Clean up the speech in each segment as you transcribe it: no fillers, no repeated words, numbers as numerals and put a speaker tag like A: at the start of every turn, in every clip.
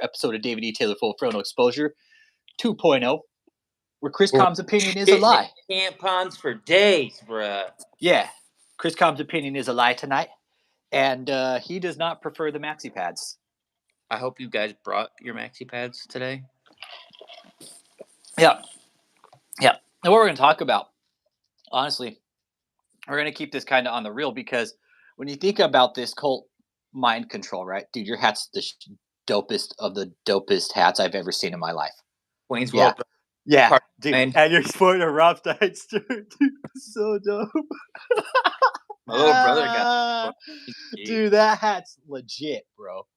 A: episode of DavidETaylor Full Frontal Exposure 2.0, where Chris
B: Well,
A: Com's opinion is a lie.
B: Tampons for days, bruh.
A: Yeah, Chris Com's opinion is a lie tonight, and he does not prefer the maxi pads.
B: I hope you guys brought your maxi pads today.
A: Yeah. And what we're going to talk about, honestly, we're going to keep this kind of on the real, because when you think about this cult mind control, right, dude, your hat's the dopest of the dopest hats I've ever seen in my life.
B: Wayne's
A: Yeah.
B: World.
A: Yeah, dude,
B: And
A: you're sporting a Rob Tights, dude. So dope.
B: my little brother got
A: dude, that hat's legit, bro.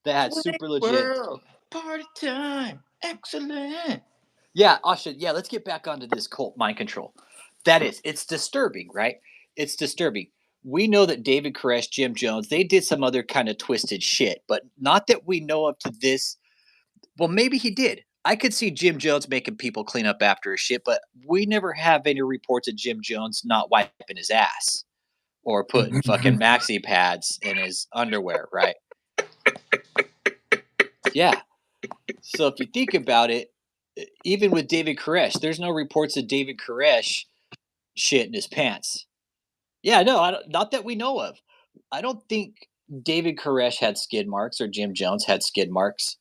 A: That hat's super legit.
B: World, party time, excellent.
A: Yeah, Asha, yeah, let's get back onto this cult mind control. It's disturbing, right? It's disturbing. We know that David Koresh, Jim Jones, they did some other kind of twisted shit, but not that we know of to this. Well, maybe he did. I could see Jim Jones making people clean up after his shit, but we never have any reports of Jim Jones not wiping his ass or putting fucking maxi pads in his underwear, right? Yeah. So if you think about it, even with David Koresh, there's no reports of David Koresh shit in his pants. Yeah, no, not that we know of. I don't think David Koresh had skid marks or Jim Jones had skid marks.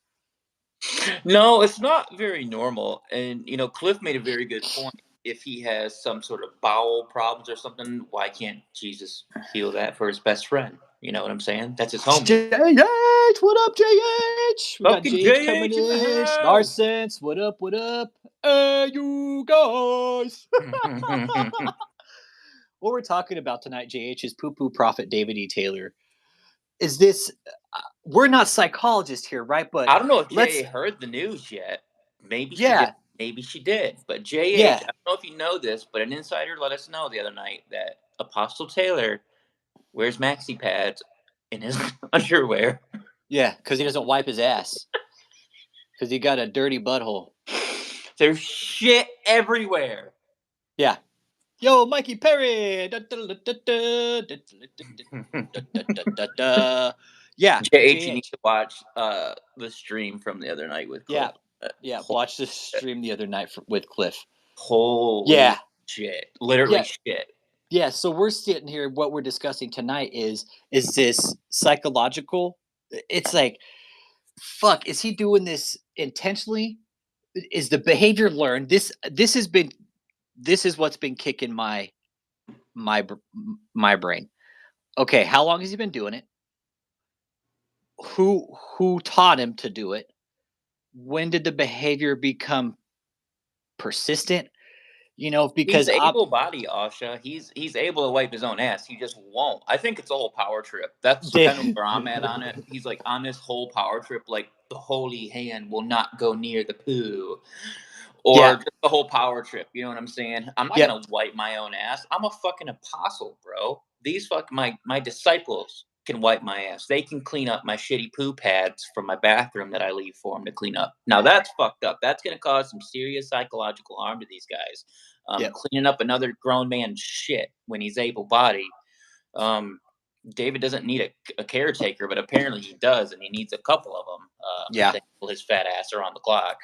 B: No, it's not very normal. And, Cliff made a very good point. If he has some sort of bowel problems or something, why can't Jesus heal that for his best friend? You know what I'm saying? That's his homie.
A: JH, what up, JH? We got
B: Fucking
A: JH coming
B: JH in the
A: in.
B: house.
A: Narcissist, what up, what up? Hey, you guys. What we're talking about tonight, JH, is poo-poo prophet DavidETaylor. Is this, we're not psychologists here, right? But
B: I don't know if Jay heard the news yet. Maybe she did. Maybe she did. But JH, I don't know if you know this, but an insider let us know the other night that Apostle Taylor wears maxi pads in his underwear.
A: Yeah, because he doesn't wipe his ass. Because he got a dirty butthole.
B: There's shit everywhere.
A: Yeah. Yo, Mikey Perry. Yeah.
B: JH, you need to watch the stream from the other night with Cliff.
A: Yeah. Watch the stream the other night with Cliff.
B: Holy shit. Literally shit. Yeah,
A: so we're sitting here. What we're discussing tonight is this psychological? It's like, fuck, is he doing this intentionally? Is the behavior learned? This is what's been kicking my brain. Okay, how long has he been doing it? Who taught him to do it? When did the behavior become persistent? Because
B: he's able-bodied, Asha. He's able to wipe his own ass. He just won't. I think it's a whole power trip. That's kind of where I'm at on it. He's like on this whole power trip, like the holy hand will not go near the poo. Or just the whole power trip. You know what I'm saying? I'm not going to wipe my own ass. I'm a fucking apostle, bro. These my disciples can wipe my ass. They can clean up my shitty poo pads from my bathroom that I leave for them to clean up. Now, that's fucked up. That's going to cause some serious psychological harm to these guys. Cleaning up another grown man's shit when he's able-bodied. David doesn't need a caretaker, but apparently he does, and he needs a couple of them. To pull his fat ass around the clock.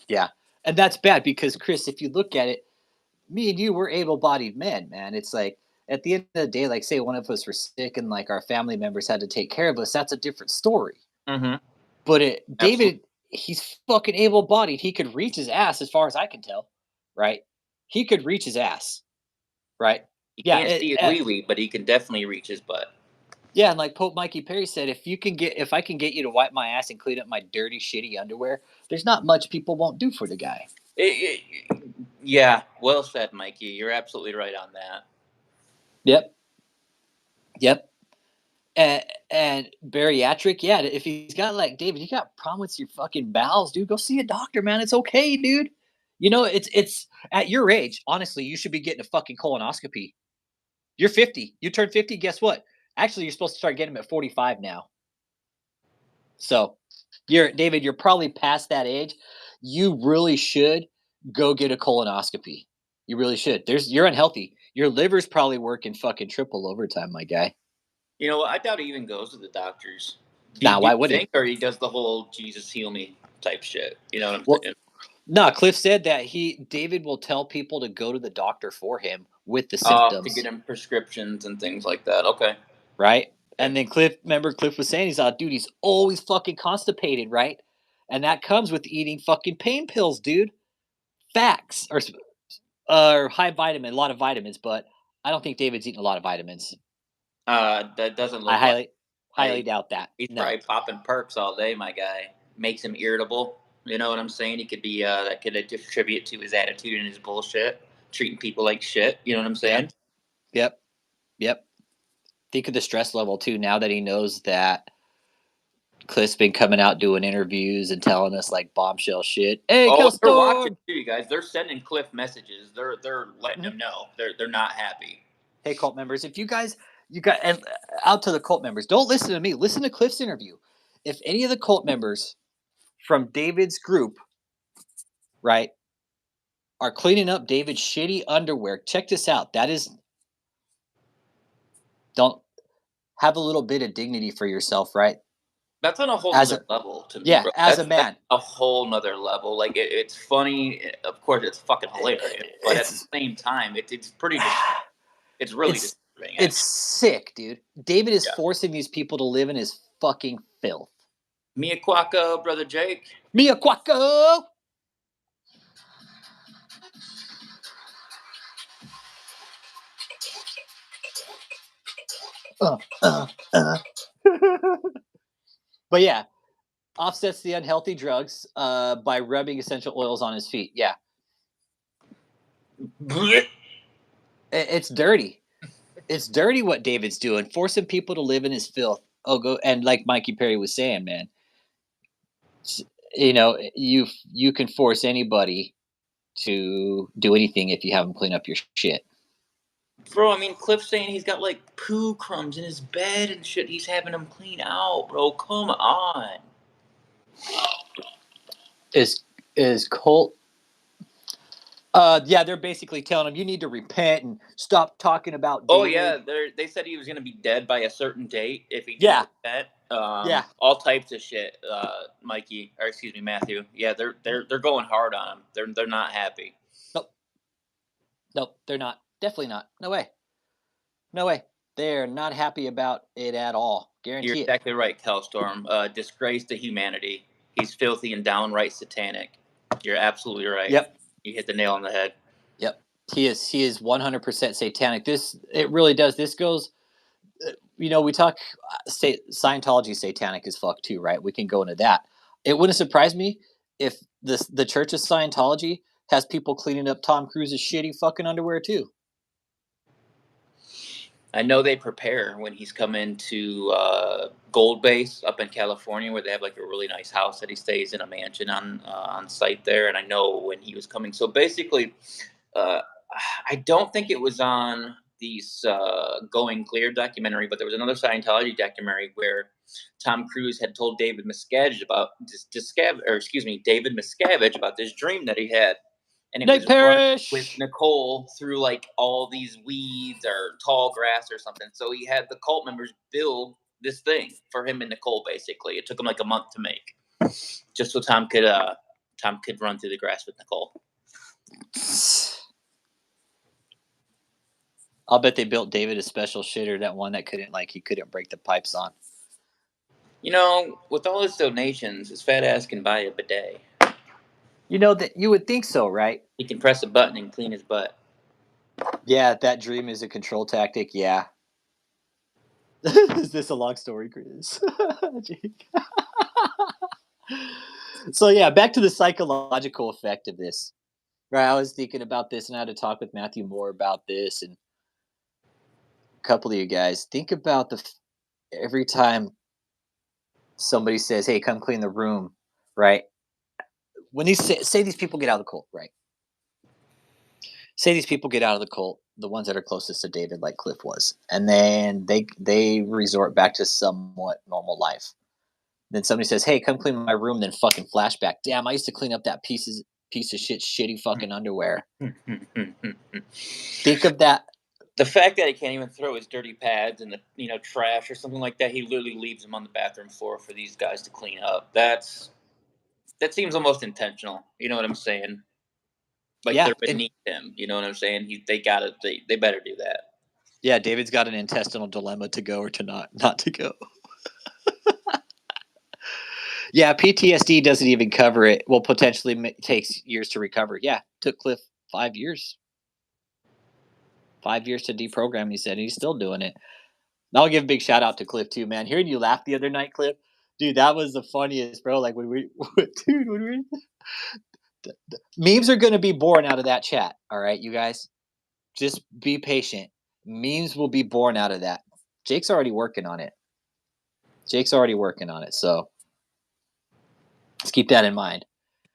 B: Yeah.
A: And that's bad because, Chris, if you look at it, me and you, we're able-bodied men, man. It's like, at the end of the day, like, say one of us were sick and, like, our family members had to take care of us, that's a different story.
B: Mm-hmm.
A: But David, he's fucking able-bodied. He could reach his ass as far as I can tell, right? He could reach his ass, right?
B: He can't see his wee-wee, but he can definitely reach his butt.
A: Yeah, and like Pope Mikey Perry said, if I can get you to wipe my ass and clean up my dirty, shitty underwear, there's not much people won't do for the guy.
B: Yeah, well said, Mikey. You're absolutely right on that.
A: Yep. And bariatric, yeah. If he's got, like, David, you got a problem with your fucking bowels, dude, go see a doctor, man. It's okay, dude. It's at your age, honestly, you should be getting a fucking colonoscopy. You're 50. You turn 50, guess what? Actually, you're supposed to start getting them at 45 now. So, David, you're probably past that age. You really should go get a colonoscopy. You really should. You're unhealthy. Your liver's probably working fucking triple overtime, my guy.
B: You know what? I doubt he even goes to the doctors.
A: Nah,
B: Do you
A: why would he?
B: think, or he does the whole Jesus heal me type shit? You know what I'm
A: Well,
B: saying?
A: no, Cliff said that David will tell people to go to the doctor for him with the
B: To get
A: symptoms,
B: him prescriptions and things like that. Okay.
A: right?
B: Okay.
A: And then Cliff was saying, he's like, dude, he's always fucking constipated, right? And that comes with eating fucking pain pills, dude. Facts. Or high vitamin, a lot of vitamins, but I don't think David's eating a lot of vitamins.
B: That doesn't
A: I
B: look like.
A: highly doubt that.
B: He's
A: No.
B: probably popping perks all day, my guy. Makes him irritable. You know what I'm saying? He could be that could attribute to his attitude and his bullshit, treating people like shit. You know what I'm
A: Yep.
B: saying?
A: Yep. Yep. Think of the stress level too. Now that he knows that Cliff's been coming out doing interviews and telling us like bombshell shit. Hey,
B: Oh,
A: Kel
B: they're watching
A: Storm.
B: too, you guys. They're sending Cliff messages. They're letting
A: Mhm.
B: him know they're not happy.
A: Hey, cult members, if you got, and out to the cult members, don't listen to me. Listen to Cliff's interview. If any of the cult members from David's group, right, are cleaning up David's shitty underwear, check this out. Don't have a little bit of dignity for yourself, right?
B: That's on a whole
A: As
B: nother
A: a,
B: level to me,
A: yeah,
B: bro.
A: as a
B: That's
A: man.
B: a whole nother level. Like it's funny, of course, it's fucking hilarious, but at the
A: It's
B: same time, it's pretty it's really
A: it's
B: disturbing,
A: it's
B: actually.
A: sick, dude. David is
B: Yeah.
A: forcing these people to live in his fucking filth.
B: Mia Quacko, brother Jake.
A: Mia Quacko! Uh, uh, uh. But yeah, offsets the unhealthy drugs by rubbing essential oils on his feet. Yeah, it's dirty. It's dirty what David's doing, forcing people to live in his filth. Oh, go and like Mikey Perry was saying, man. You know, you can force anybody to do anything if you have them clean up your shit.
B: Bro, I mean, Cliff's saying he's got like poo crumbs in his bed and shit. He's having them clean out, bro. Come on.
A: Is Colt? Yeah, they're basically telling him you need to repent and stop talking about
B: Oh yeah,
A: David.
B: they said he was gonna be dead by a certain date if he didn't
A: Yeah,
B: repent.
A: yeah.
B: All types of shit. Mikey, or excuse me, Matthew. Yeah, they're going hard on him. They're not happy.
A: Nope, nope. They're not. Definitely not. No way. No way. They're not happy about it at all.
B: You're
A: Guarantee it.
B: exactly right, Kelstorm. Disgrace to humanity. He's filthy and downright satanic. You're absolutely right.
A: Yep.
B: You hit the nail on the head.
A: Yep. He is 100% satanic. This it really does. This goes. We talk. Scientology satanic as fuck too, right? We can go into that. It wouldn't surprise me if the Church of Scientology has people cleaning up Tom Cruise's shitty fucking underwear too.
B: I know they prepare when he's coming to Gold Base up in California, where they have like a really nice house that he stays in, a mansion on site there. And I know when he was coming. So basically, uh, I don't think it was on these Going Clear documentary, but there was another Scientology documentary where Tom Cruise had told David Miscavige about David Miscavige about this dream that he had, and it
A: Nate
B: was running with
A: Parrish.
B: Nicole through like all these weeds or tall grass or something. So he had the cult members build this thing for him and Nicole. Basically, it took him like a month to make, just so Tom could run through the grass with Nicole.
A: I'll bet they built David a special shitter, that one that he couldn't break the pipes on.
B: You know, with all his donations, his fat ass can buy a bidet.
A: That you would think so, right?
B: He can press a button and clean his butt.
A: Yeah, that dream is a control tactic. Yeah. Is this a long story, Chris? Jake. So yeah, back to the psychological effect of this. Right, I was thinking about this, and I had to talk with Matthew more about this, and a couple of you guys think about every time somebody says, "Hey, come clean the room," right? When these say these people get out of the cult, right? Say these people get out of the cult, the ones that are closest to David, like Cliff was, and then they resort back to somewhat normal life. Then somebody says, "Hey, come clean my room." Then fucking flashback. Damn, I used to clean up that piece of shit, shitty fucking underwear. Think of that.
B: The fact that he can't even throw his dirty pads in the trash or something like that, he literally leaves them on the bathroom floor for these guys to clean up. That seems almost intentional. You know what I'm saying? Like
A: Yeah,
B: they're beneath him. You know what I'm saying? They better do that.
A: yeah. David's got an intestinal dilemma to go or to not to go. Yeah, PTSD doesn't even cover it. Well, potentially takes years to recover. Yeah, took Cliff 5 years. 5 years to deprogram. He said he's still doing it. I'll give a big shout out to Cliff too, man. Hearing you laugh the other night, Cliff, dude, that was the funniest, bro. Like dude, when memes are gonna be born out of that chat. All right, you guys, just be patient. Memes will be born out of that. Jake's already working on it. So let's keep that in mind.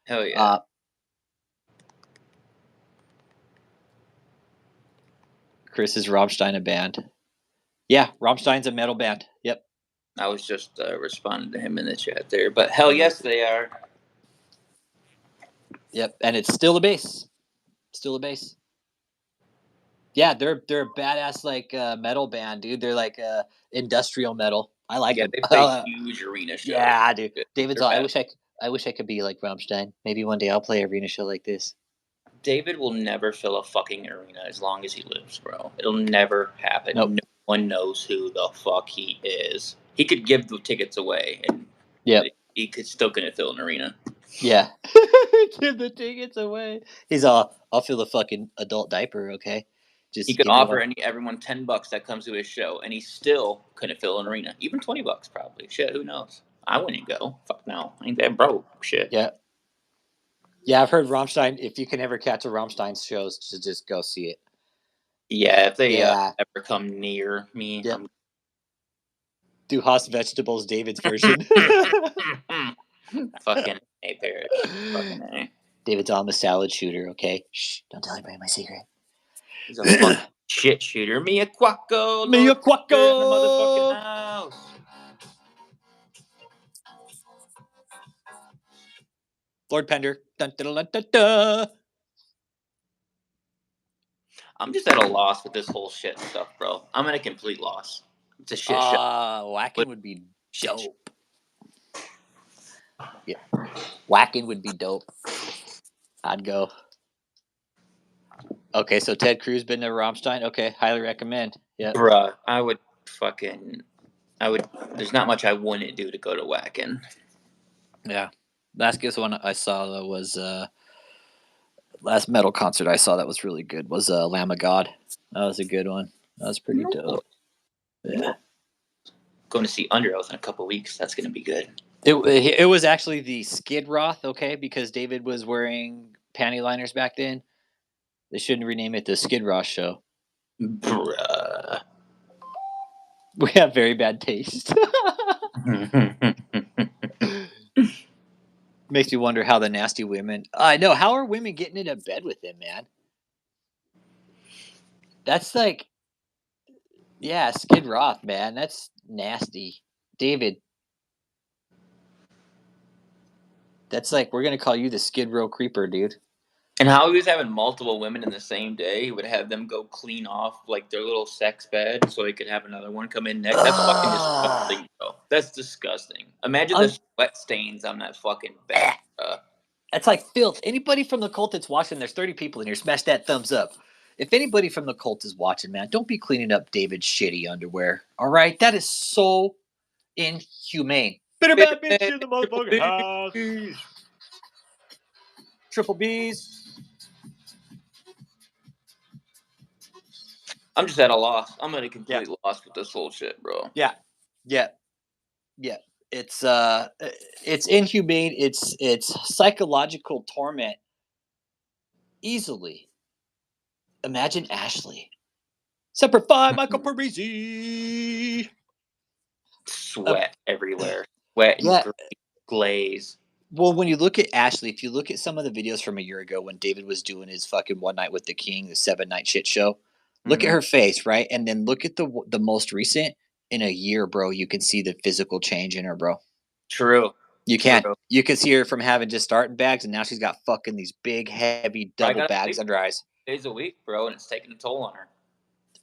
B: Hell yeah.
A: Chris is Rammstein a band? Yeah, Rammstein's a metal band. Yep.
B: I was just responding to him in the chat there, but hell yes, they are.
A: Yep, and it's still a bass. Still a bass. Yeah, they're a badass like metal band, dude. They're like industrial metal. I like them.
B: They play huge arena shows.
A: Yeah, dude. David's all,
B: bad.
A: I wish I could be like Rammstein. Maybe one day I'll play an arena show like this.
B: David will never fill a fucking arena as long as he lives, bro. It'll never happen.
A: Nope.
B: No one knows who the fuck he is. He could give the tickets away, and he could still couldn't fill an arena.
A: Yeah. Give the tickets away. He's all, I'll fill a fucking adult diaper, okay?
B: He could offer everyone $10 that comes to his show, and he still couldn't fill an arena. Even $20 probably. Shit, who knows? I wouldn't go. Fuck no. I ain't that broke. Shit.
A: Yeah. Yeah, I've heard Rammstein, if you can ever catch a Rammstein shows, to just go see it.
B: Yeah, if they ever come near me.
A: Yep. Do Haas Vegetables David's version.
B: Fucking A, Parrot. Fucking A.
A: David's on the salad shooter, okay? Shh, don't tell anybody my secret.
B: He's a fucking shit shooter. Mia Quacko.
A: Mia Quacko!
B: In the motherfucking house.
A: Lord Pender. Dun, dun, dun, dun, dun.
B: I'm just at a loss with this whole shit stuff, bro. I'm at a complete loss. It's a shit show.
A: Whacking would be dope. Yeah. Whacking would be dope. I'd go. Okay, so Ted Cruz been to Rammstein? Okay, highly recommend. Yeah.
B: Bruh, there's not much I wouldn't do to go to Whacking.
A: Yeah. Last one I saw that was last metal concert I saw that was really good was Lamb of God. That was a good one. That was pretty dope. Yeah.
B: Going to see Underoath in a couple weeks. That's going to be good.
A: It was actually the Skid Roth, okay, because David was wearing panty liners back then. They shouldn't rename it the Skid Roth show.
B: Bruh.
A: We have very bad taste. Makes me wonder how the nasty women. I know. How are women getting into bed with him, man? That's like, yeah, Skid Roth, man. That's nasty. David. That's like, we're going to call you the Skid Row Creeper, dude.
B: And how he was having multiple women in the same day, he would have them go clean off like their little sex bed so he could have another one come in next. That's fucking disgusting, bro. That's disgusting. Imagine the sweat stains on that fucking bed.
A: That's like filth. Anybody from the cult that's watching, there's 30 people in here, smash that thumbs up. If anybody from the cult is watching, man, don't be cleaning up David's shitty underwear. All right? That is so inhumane. Bitter bad bitch in the motherfucking house. Triple B's.
B: I'm just at a loss. I'm at a complete loss with this whole shit, bro.
A: Yeah. It's inhumane. It's psychological torment. Easily. Imagine Ashley. Separate 5, Michael Parisi.
B: Sweat everywhere. Sweat and glaze.
A: Well, when you look at Ashley, if you look at some of the videos from a year ago when David was doing his fucking One Night with the King, the 7-night shit show, look at her face, right? And then look at the most recent. In a year, bro, you can see the physical change in her, bro.
B: True.
A: You can. You can see her from having just starting bags, and now she's got fucking these big, heavy double bags under her eyes.
B: Days a week, bro, and it's taking a toll on her.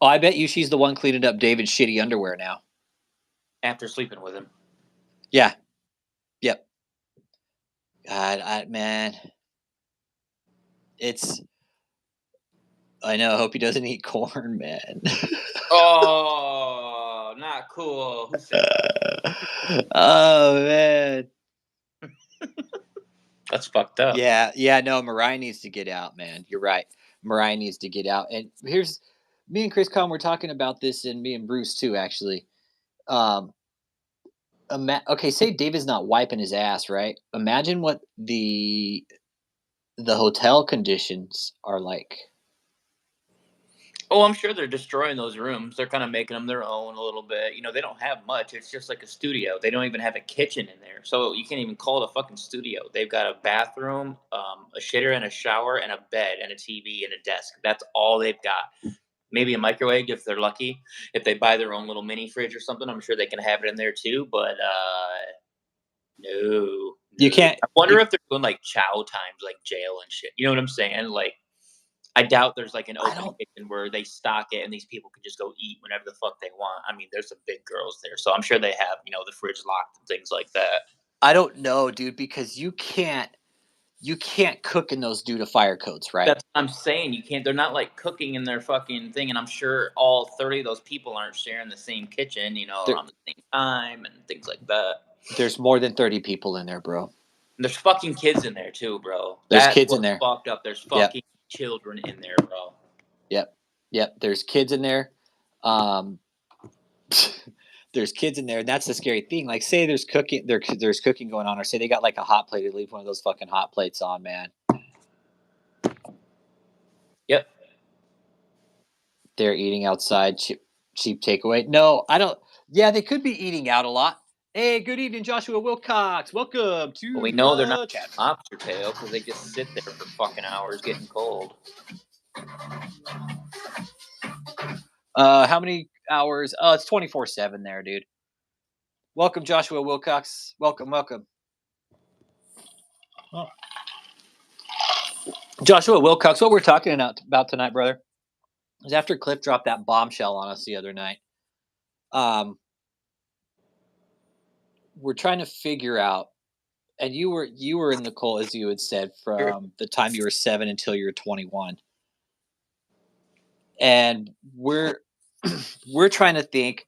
A: Oh, I bet you she's the one cleaning up David's shitty underwear now.
B: after sleeping with him.
A: Yeah. Yep. God, man, it's. I know. I hope he doesn't eat corn, man.
B: Oh, not cool. Who said
A: Oh man.
B: that's fucked up?
A: Yeah, yeah. No, Mariah needs to get out, man. You're right. Mariah needs to get out. And here's me and Chris Con were talking about this, and me and Bruce too, actually. Um, okay, say David's not wiping his ass, right? Imagine what the hotel conditions are like.
B: Oh, I'm sure they're destroying those rooms. They're kind of making them their own a little bit. You know, they don't have much. It's just like a studio. They don't even have a kitchen in there, so you can't even call it a fucking studio. They've got a bathroom, a shitter and a shower, and a bed and a TV and a desk. That's all they've got. Maybe a microwave if they're lucky. If they buy their own little mini fridge or something, I'm sure they can have it in there too. But no,
A: You
B: no.
A: can't.
B: I wonder if they're doing like chow times, like jail and shit. You know what I'm saying? Like, I doubt there's like an
A: I
B: open
A: don't.
B: kitchen where they stock it and these people can just go eat whenever the fuck they want. I mean, there's some big girls there, so I'm sure they have, the fridge locked and things like that.
A: I don't know, dude, because you can't. You can't cook in those due to fire codes, right?
B: That's what I'm saying. You can't. They're not like cooking in their fucking thing, and I'm sure all 30 of those people aren't sharing the same kitchen,
A: There,
B: around the same time and things like that.
A: there's more than 30 people in there, bro.
B: And there's fucking kids in there too, bro.
A: There's
B: That's
A: kids in
B: what's
A: there.
B: fucked up. There's
A: Yep.
B: fucking children in there, bro.
A: Yep. Yep. There's kids in there. Um, there's kids in there, and that's the scary thing. Like, say there's cooking, there's cooking going on, or say they got like a hot plate, to leave one of those fucking hot plates on, man.
B: Yep.
A: They're eating outside, cheap takeaway. No, I don't. Yeah, they could be eating out a lot. Hey, good evening, Joshua Wilcox. Welcome
B: But
A: to
B: we
A: the
B: know they're not
A: chat.
B: lobster tail because they just sit there for fucking hours getting cold.
A: How many hours? Oh, it's 24/7 there, dude. Welcome, Joshua Wilcox. Welcome, welcome. Oh. Joshua Wilcox, what we're talking about tonight, brother, is after Cliff dropped that bombshell on us the other night. We're trying to figure out, and you were in the Nicole, as you had said, from the time you were 7 until you were 21, and we're we're trying to think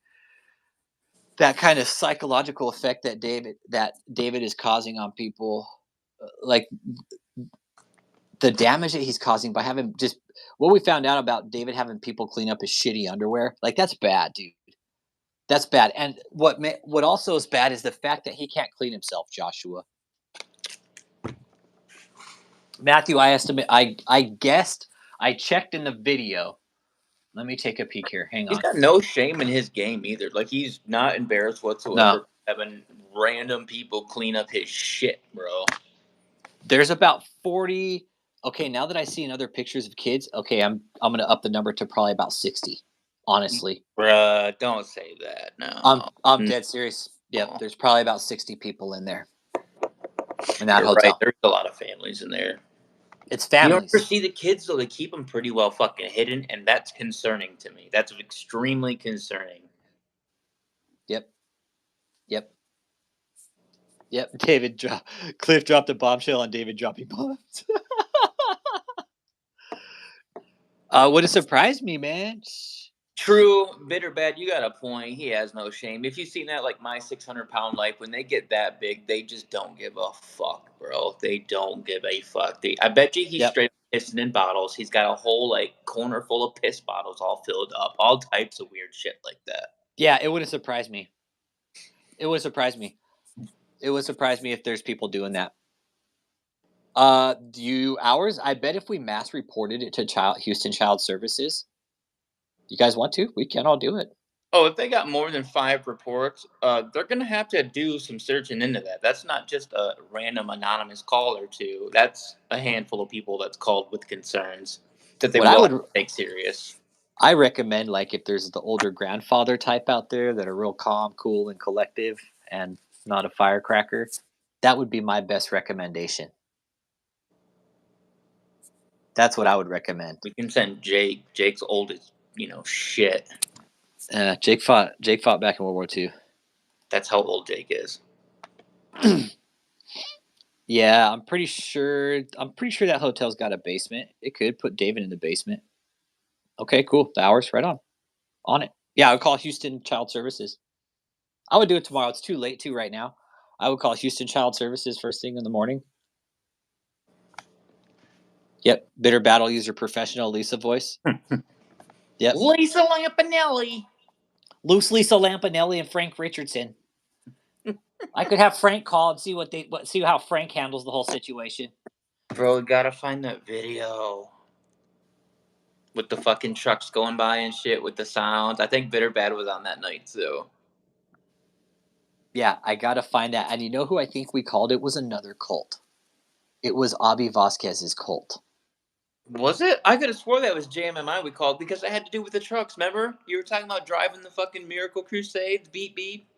A: that kind of psychological effect that David is causing on people, like the damage that he's causing by having just what we found out about David having people clean up his shitty underwear. Like, that's bad, dude. That's bad. And what also is bad is the fact that he can't clean himself, Joshua. Matthew, I guessed, I checked in the video. Let me take a peek here. Hang
B: He's
A: on.
B: got no shame in his game either. Like, he's not embarrassed
A: No.
B: whatsoever having random people clean up his shit, bro.
A: There's about 40. Okay, now that I see in other pictures of kids, okay, I'm gonna up the number to probably about 60. Honestly,
B: Bruh, don't say that.
A: I'm
B: No.
A: dead serious. Yep, there's probably about 60 people in there in that
B: You're right.
A: hotel.
B: There's a lot of families in there.
A: It's
B: You don't ever
A: families.
B: see the kids, though. They keep them pretty well fucking hidden, and that's concerning to me. That's extremely concerning.
A: Yep, yep, yep. Cliff dropped a bombshell on David dropping bombs. Would have surprised me, man.
B: True, bitter bad. You got a point. He has no shame. If you've seen that, like My 600 Pound Life, when they get that big, they just don't give a fuck, bro. They don't give a fuck. I bet you he's
A: Yep.
B: straight pissing in bottles. He's got a whole like corner full of piss bottles, all filled up, all types of weird shit like that.
A: Yeah, it would have surprised me. It would surprise me. It would surprise me if there's people doing that. Ours? I bet if we mass reported it to Houston Child Services, you guys want to? We can all do it.
B: Oh, if they got more than 5 reports, they're gonna have to do some searching into that. That's not just a random anonymous call or two. That's a handful of people that's called with concerns that they
A: What I
B: will have
A: would
B: to take serious.
A: I recommend, like, if there's the older grandfather type out there that are real calm, cool, and collective, and not a firecracker, that would be my best recommendation. That's what I would recommend.
B: We can send Jake. Jake's oldest, shit.
A: Jake fought back in World War II.
B: That's how old Jake is.
A: Yeah, I'm pretty sure that hotel's got a basement. It could put David in the basement. Okay, cool. The hours right on it. Yeah, I would call Houston Child Services. I would do it tomorrow. It's too late to right now. I would call Houston Child Services first thing in the morning. Yep, bitter battle user professional Lisa voice. Yep,
B: Lisa Lampanelli.
A: loose Lisa Lampanelli and Frank Richardson. I could have Frank call and see how Frank handles the whole situation.
B: Bro, gotta find that video with the fucking trucks going by and shit with the sounds. I think Bitter Bad was on that night too.
A: Yeah, I gotta find that. And you know who I think we called? It was another cult. It was Avi Vasquez's cult.
B: Was it? I could have swore that was JMMI we called because it had to do with the trucks. Remember? You were talking about driving the fucking Miracle Crusade, beep beep.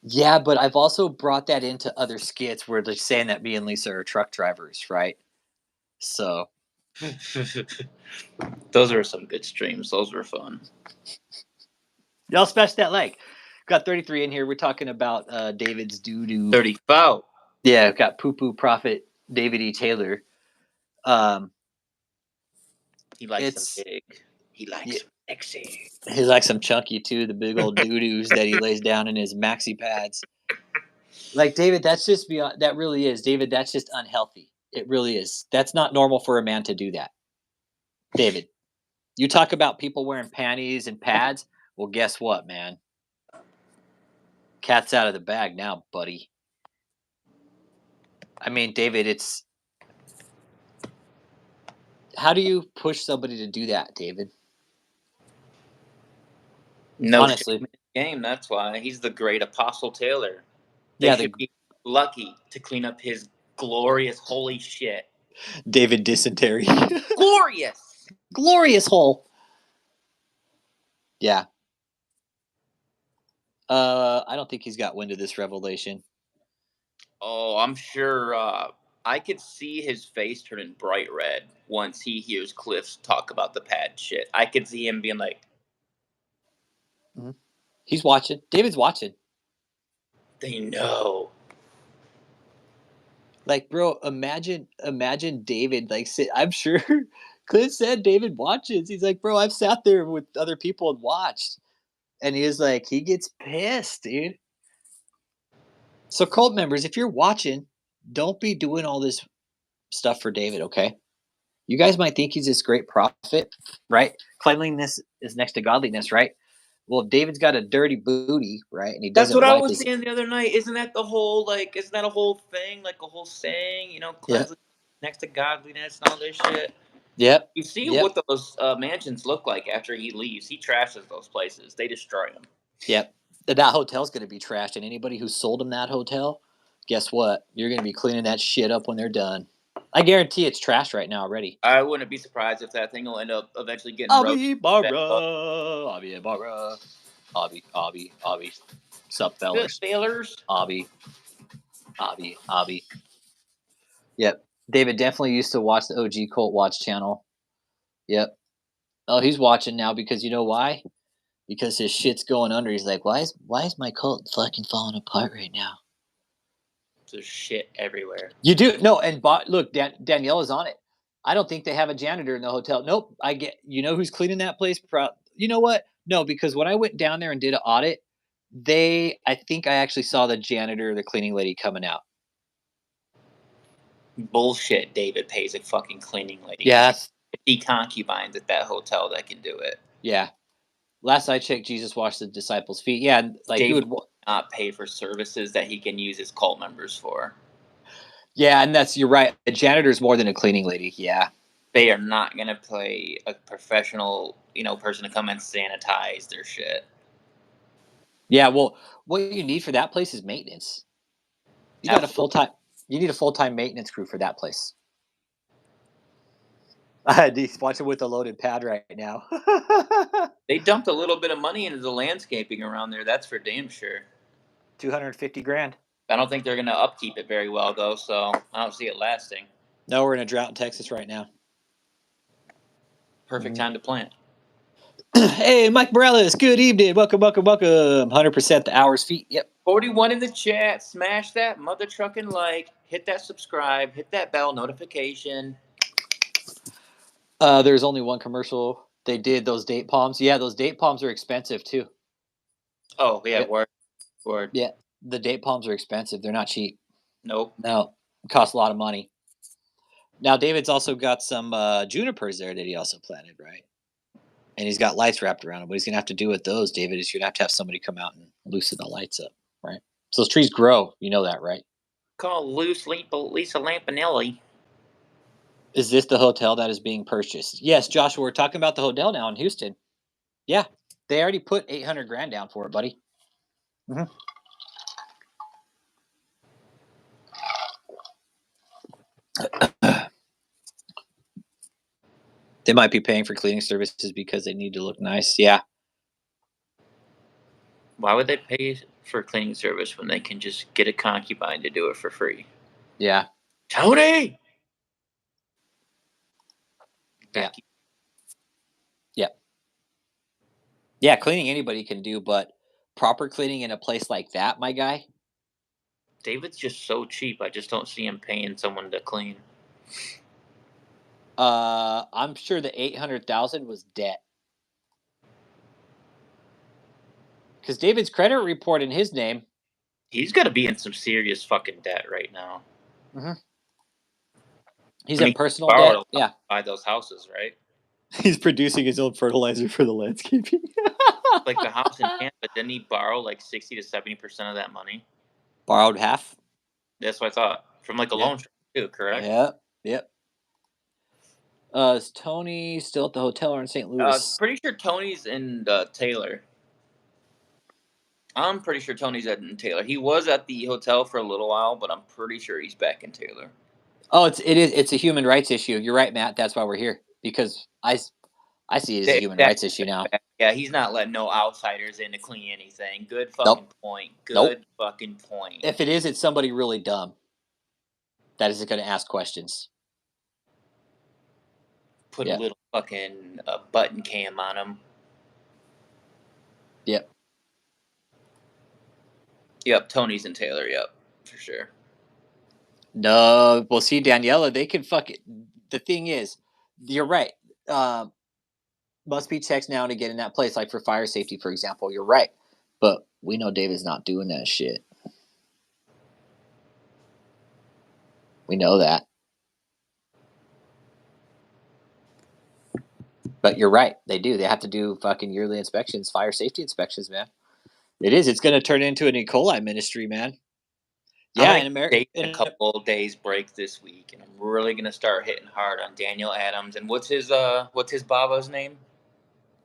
A: Yeah, but I've also brought that into other skits where they're saying that me and Lisa are truck drivers, right? So
B: Those were some good streams. Those were fun.
A: y'all smash that like. Got 33 in here. We're talking about David's doo-doo.
B: 34.
A: Yeah, got poo-poo prophet DavidETaylor.
B: He likes them big. He likes them sexy.
A: He likes them chunky too, the big old doo-doos that he lays down in his maxi pads. Like, David, that's just beyond, that really is. David, that's just unhealthy. It really is. That's not normal for a man to do that. David, you talk about people wearing panties and pads. Well, guess what, man? Cat's out of the bag now, buddy. I mean, David, it's... How do you push somebody to do that, David?
B: No
A: Honestly.
B: game, that's why. He's the great Apostle Taylor. They should be lucky to clean up his glorious holy shit.
A: David Dysentery.
B: Glorious!
A: Glorious hole. Yeah. I don't think he's got wind of this revelation.
B: Oh, I'm sure I could see his face turning bright red once he hears Cliff talk about the pad shit. I could see him being like...
A: Mm-hmm. He's watching. David's watching.
B: They know.
A: Like, bro, imagine David, like, I'm sure Clint said David watches. He's like, bro, I've sat there with other people and watched. And he was like, he gets pissed, dude. So, cult members, if you're watching, don't be doing all this stuff for David, okay? You guys might think he's this great prophet, right? Cleanliness is next to godliness, right? Well, if David's got a dirty booty, right, and he
B: That's
A: doesn't
B: what I
A: wipe
B: was
A: his...
B: saying the other night. Isn't that a whole thing, like a whole saying, cleanliness next to godliness and all this shit?
A: Yep.
B: You see what those mansions look like after he leaves. He trashes those places. They destroy them.
A: Yep. That hotel's going to be trashed, and anybody who sold him that hotel, guess what? You're going to be cleaning that shit up when they're done. I guarantee it's trashed right now already.
B: I wouldn't be surprised if that thing will end up eventually getting
A: Abby Barra. Abby. Sup, fellers? Abby. Yep. David definitely used to watch the OG Cult Watch channel. Yep. Oh, he's watching now because you know why? Because his shit's going under. He's like, why is my cult fucking falling apart right now?
B: There's shit everywhere.
A: You do no, and look, Danielle is on it. I don't think they have a janitor in the hotel. Nope. You know who's cleaning that place? You know what? No, because when I went down there and did an audit, I think I actually saw the janitor, the cleaning lady coming out.
B: Bullshit. David pays a fucking cleaning lady.
A: Yes.
B: 50 concubines at that hotel that can do it.
A: Yeah. Last I checked, Jesus washed the disciples' feet. Yeah, like
B: David
A: he would
B: not pay for services that he can use his cult members for.
A: Yeah, and you're right. A janitor's more than a cleaning lady. Yeah.
B: They are not going to pay a professional, person to come and sanitize their shit.
A: Yeah, well, what you need for that place is maintenance. You need a full-time maintenance crew for that place. He's watching with a loaded pad right now.
B: They dumped a little bit of money into the landscaping around there. That's for damn sure.
A: $250,000.
B: I don't think they're going to upkeep it very well, though, so I don't see it lasting.
A: No, we're in a drought in Texas right now.
B: Perfect time to plant.
A: Hey, Mike Morales. Good evening. Welcome, welcome, welcome. 100% the hours feet. Yep.
B: 41 in the chat. Smash that mother trucking like. Hit that subscribe. Hit that bell notification.
A: There's only one commercial. They did those date palms. Yeah, those date palms are expensive too.
B: Oh, yeah,
A: Yep.
B: word.
A: Yeah, the date palms are expensive. They're not cheap.
B: Nope.
A: No, it costs a lot of money. Now, David's also got some junipers there that he also planted, right? And he's got lights wrapped around him. What he's gonna have to do with those, David, is you're gonna have to have somebody come out and loosen the lights up, right? So those trees grow. You know that, right?
B: Call Lisa Lampanelli.
A: Is this the hotel that is being purchased? Yes, Joshua. We're talking about the hotel now in Houston. Yeah, they already put 800 grand down for it, buddy. Mm-hmm. They might be paying for cleaning services because they need to look nice. Yeah.
B: Why would they pay for cleaning service when they can just get a concubine to do it for free?
A: Yeah.
B: Tony!
A: Yeah.
B: Becky.
A: Yeah. Yeah. Cleaning anybody can do, but proper cleaning in a place like that, my guy.
B: David's just so cheap. I just don't see him paying someone to clean.
A: I'm sure the 800,000 was debt. Because David's credit report in his name.
B: He's got to be in some serious fucking debt right now.
A: Mm-hmm. He's
B: I
A: in
B: mean,
A: personal
B: borrowed
A: debt.
B: a lot
A: Yeah.
B: to buy those houses, right?
A: He's producing his own fertilizer for the landscaping.
B: Like the house in Tampa, didn't he borrow like 60 to 70% of that money?
A: Borrowed half.
B: That's what I thought. From like a
A: Yeah.
B: loan shark too, correct?
A: Yep. Yep. Is Tony still at the hotel or in St. Louis?
B: Pretty sure Tony's in Taylor. I'm pretty sure Tony's in Taylor. He was at the hotel for a little while, but I'm pretty sure he's back in Taylor.
A: Oh, it's a human rights issue. You're right, Matt. That's why we're here because I see it as a human rights issue now.
B: Yeah, he's not letting no outsiders in to clean anything. Good fucking
A: Nope.
B: point.
A: Nope.
B: Good fucking point.
A: If it is, it's somebody really dumb that isn't going to ask questions.
B: Put a
A: Yeah.
B: little fucking button cam on him.
A: Yep.
B: Yep, Tony's in Taylor. Yep, for sure.
A: No, well, see, Daniela, they can fuck it. The thing is, you're right. Must be checks now to get in that place, like for fire safety, for example. You're right, but we know David's not doing that shit. We know that. But you're right. They do. They have to do fucking yearly inspections, fire safety inspections, man. It is. It's going to turn into an E. coli ministry, man. Yeah, in America.
B: A couple of days break this week, and I'm really gonna start hitting hard on Daniel Adams. And what's his Baba's name?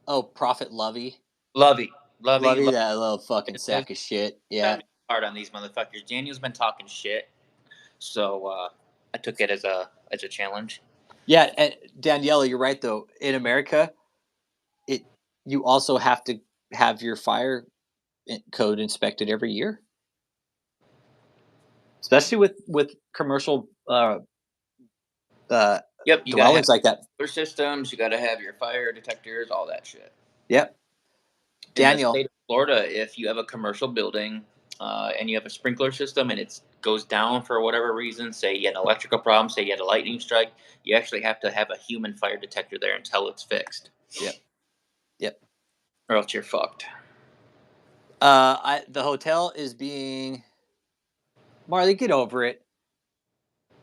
A: Oh, Prophet Lovey.
B: Lovey.
A: Lovey, that little fucking sack of shit. Yeah.
B: Hard on these motherfuckers. Daniel's been talking shit, so I took it as a challenge.
A: Yeah, and Daniela, you're right though. In America, you also have to have your fire code inspected every year, especially with commercial
B: Yep, you gotta have
A: dwellings like that.
B: your systems. You gotta have your fire detectors, all that shit.
A: Yep. Daniel,
B: in the state of Florida, if you have a commercial building and you have a sprinkler system and it goes down for whatever reason, say you had an electrical problem, say you had a lightning strike, you actually have to have a human fire detector there until it's fixed.
A: Yep. Yep.
B: Or else you're fucked.
A: The hotel is being Marley, get over it.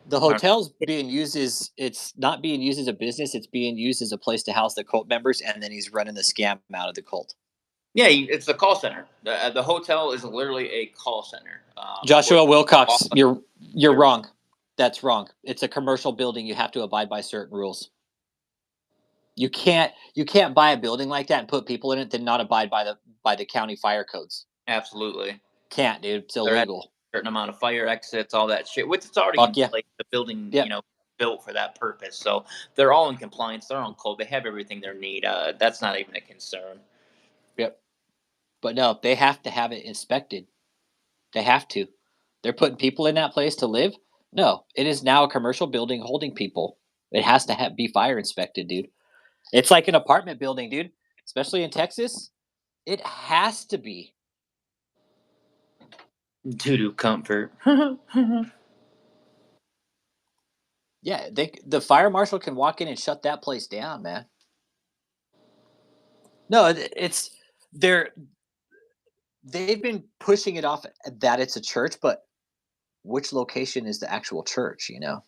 A: The hotel's being used as it's not being used as a business, it's being used as a place to house the cult members, and then he's running the scam out of the cult.
B: Yeah, it's the call center. The hotel is literally a call center.
A: Joshua Wilcox, you're wrong. That's wrong. It's a commercial building. You have to abide by certain rules. You can't buy a building like that and put people in it then not abide by the county fire codes.
B: Absolutely.
A: Can't, dude. It's illegal.
B: Certain amount of fire exits, all that shit. Which it's already in place. The building, built for that purpose. So they're all in compliance. They're on code. They have everything they need. That's not even a concern.
A: Yep. But no, they have to have it inspected. They have to. They're putting people in that place to live. No, it is now a commercial building holding people. It has to be fire inspected, dude. It's like an apartment building, dude. especially in Texas, it has to be.
B: Due to comfort.
A: Yeah, the fire marshal can walk in and shut that place down, man. No, it's they've been pushing it off that it's a church, but which location is the actual church, you know?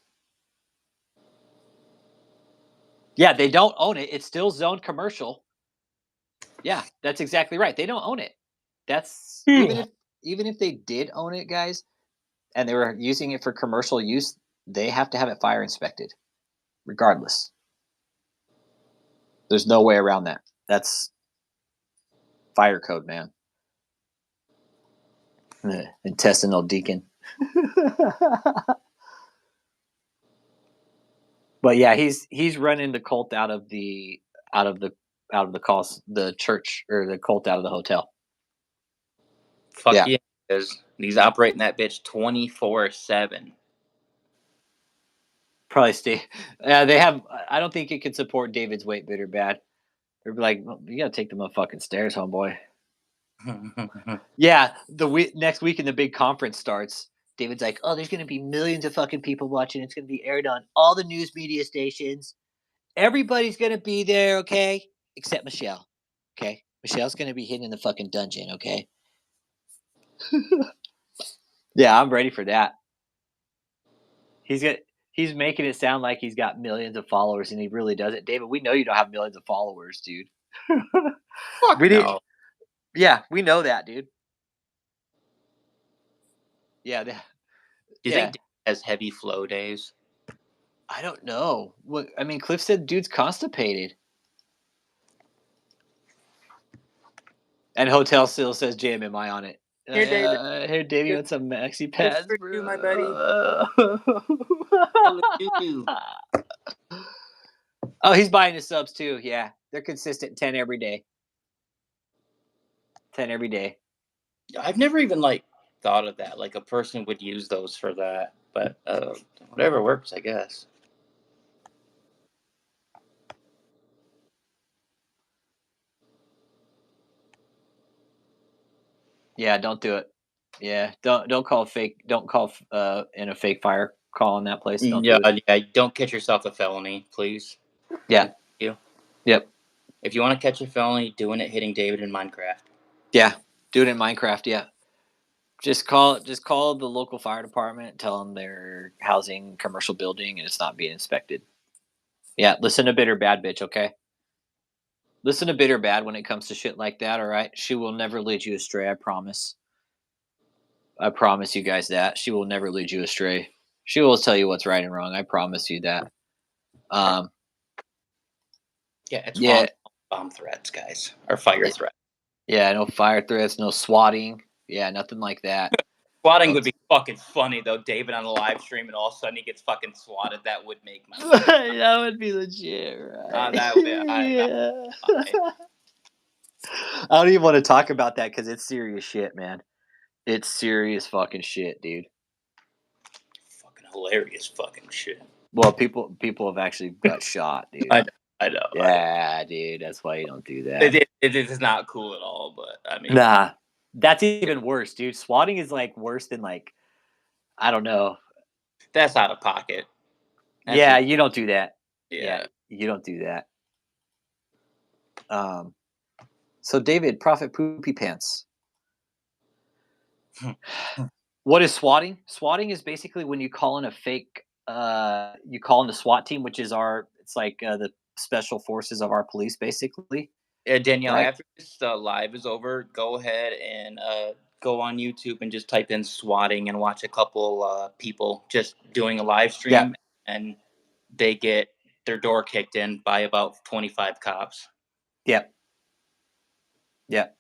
A: Yeah, they don't own it. It's still zoned commercial. Yeah, that's exactly right. They don't own it. That's even if they did own it, guys, and they were using it for commercial use, they have to have it fire inspected regardless. There's no way around that. That's fire code, man. Intestinal deacon. But yeah, he's running the cult out of the the church or the cult out of the hotel.
B: Fuck
A: Yeah,
B: yeah, because he's operating that bitch 24/7.
A: probably stay. They have. I don't think it can support David's weight bitter bad. They're like, well, you gotta take the motherfucking stairs, homeboy. Yeah, next week in the big conference starts. David's like, oh, there's gonna be millions of fucking people watching. It's gonna be aired on all the news media stations. Everybody's gonna be there, okay? Except Michelle. Okay? Michelle's gonna be hidden in the fucking dungeon, okay? Yeah, I'm ready for that. He's got he's making it sound like he's got millions of followers and he really doesn't. David, we know you don't have millions of followers, dude.
B: Fuck
A: we did
B: no.
A: Yeah, we know that, dude. Yeah,
B: Do you think
A: yeah.
B: Dave has heavy flow days?
A: I don't know. What I mean, Cliff said dude's constipated. And hotel still says JMMI on it.
B: Here, David.
A: Here, Davey, you want some maxi
B: This
A: pads,
B: for you, my buddy.
A: bro?
B: All the doo-doo.
A: Oh, he's buying the subs too. Yeah, they're consistent 10 every day. 10 every day.
B: I've never even like thought of that. Like a person would use those for that, but whatever works, I guess.
A: Yeah, don't do it. Yeah, don't call fake. Don't call in a fake fire call in that place. Don't
B: Yeah,
A: do it.
B: yeah. Don't catch yourself a felony, please.
A: Yeah.
B: Thank you.
A: Yep.
B: If you want to catch a felony, doing it hitting David in Minecraft.
A: Yeah. Do it in Minecraft. Yeah. Just call the local fire department. Tell them they're housing commercial building and it's not being inspected. Yeah. Listen to Bitter Bad Bitch. Okay. Listen to Bitter Bad when it comes to shit like that. All right. She will never lead you astray. I promise. I promise you guys that she will never lead you astray. She will tell you what's right and wrong. I promise you that. Um.
B: Yeah, it's
A: Yeah.
B: wrong. Bomb threats, guys, or fire threats.
A: Yeah, no fire threats, no swatting. Yeah, nothing like that.
B: Swatting
A: Oh,
B: would be fucking funny though. David on a live stream and all of a sudden he gets fucking swatted. That would make my
A: that would be legit, right?
B: that would
A: Yeah.
B: fine.
A: I don't even want to talk about that because it's serious shit, man. It's serious fucking shit, dude.
B: Fucking hilarious fucking shit.
A: Well, people have actually got shot, dude.
B: I know. I know.
A: Yeah, dude. That's why you don't do that.
B: It is not cool at all, but I mean,
A: Nah, that's even worse, dude. Swatting is like worse than like I don't know.
B: that's out of pocket. That's
A: Yeah, you don't do that. Yeah,
B: yeah.
A: you don't do that. Um. So, David, Prophet Poopy Pants. What is swatting? Swatting is basically when you call in a fake. You call in the SWAT team, which is it's like the special forces of our police, basically.
B: Danielle,
A: Right?
B: after this live is over, go ahead and go on YouTube and just type in swatting and watch a couple people just doing a live
A: Yeah.
B: stream, and they get their door kicked in by about 25 cops.
A: Yep. Yep.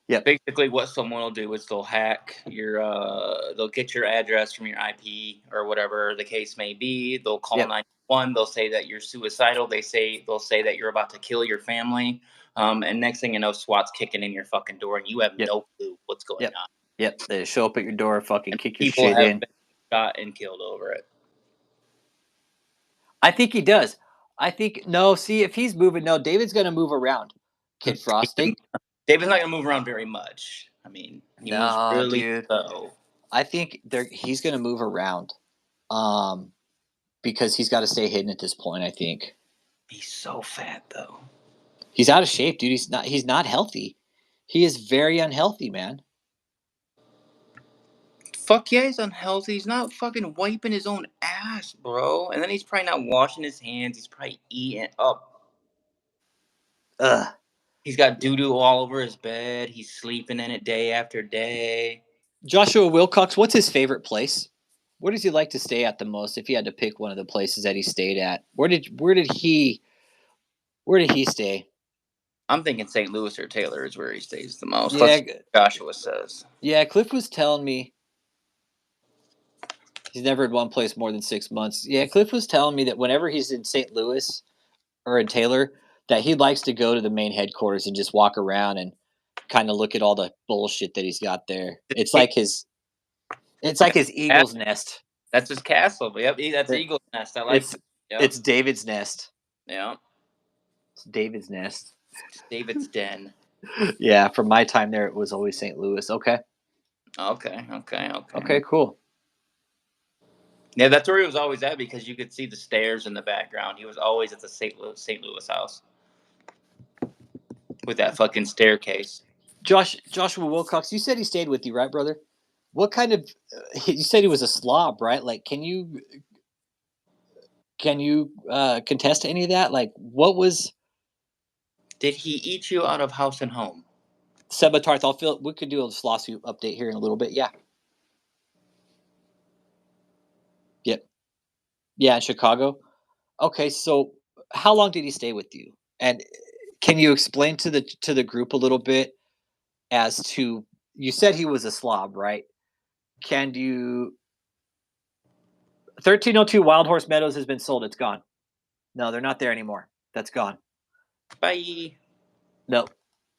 A: Yep.
B: Basically, what someone will do is they'll hack they'll get your address from your IP or whatever the case may be. They'll call
A: Yep.
B: 911. They'll say that you're suicidal. They'll say that you're about to kill your family. And next thing you know, SWAT's kicking in your fucking door, and you have
A: Yep.
B: no clue what's going
A: Yep.
B: on.
A: Yep. They show up at your door, fucking kick your
B: People
A: shit
B: have
A: in.
B: been shot and killed over it.
A: I think he does. I think no. See, if he's moving, no, David's gonna move around. Kid Frost.
B: David's not gonna move around very much. I mean, he moves
A: No,
B: really
A: dude.
B: slow.
A: I think he's gonna move around. Because he's got to stay hidden at this point. I think
B: He's so fat though.
A: he's out of shape, dude. He's not healthy. He is very unhealthy, man.
B: Fuck yeah, he's unhealthy. He's not fucking wiping his own ass, bro. And then he's probably not washing his hands. He's probably eating up.
A: Ugh.
B: He's got doo doo all over his bed. He's sleeping in it day after day.
A: Joshua Wilcox, what's his favorite place? Where does he like to stay at the most? If he had to pick one of the places that he stayed at, where did he stay?
B: I'm thinking St. Louis or Taylor is where he stays the most. Let's
A: Yeah,
B: see what Joshua says.
A: yeah. Cliff was telling me he's never had one place more than 6 months. Yeah, Cliff was telling me that whenever he's in St. Louis or in Taylor, that he likes to go to the main headquarters and just walk around and kind of look at all the bullshit that he's got there. It's like his eagle's nest.
B: That's his castle. Yep, that's Eagle's Nest. I like
A: It's
B: that. Yep.
A: it's David's nest.
B: Yeah.
A: It's David's nest.
B: David's Den.
A: Yeah, from my time there, it was always St. Louis. Okay.
B: Okay.
A: Cool.
B: Yeah, that's where he was always at because you could see the stairs in the background. He was always at the St. Louis house with that fucking staircase.
A: Joshua Wilcox, you said he stayed with you, right, brother? What kind of? You said he was a slob, right? Like, can you contest any of that? Like, what was
B: Did he eat you out of house and home?
A: Sebatarth? We could do a lawsuit update here in a little bit. Yeah. Yep. Yeah, in Chicago. Okay, so how long did he stay with you? And can you explain to the group a little bit as to you said he was a slob, right? Can you 1302 Wild Horse Meadows has been sold. It's gone. No, they're not there anymore. That's gone.
B: Bye.
A: No.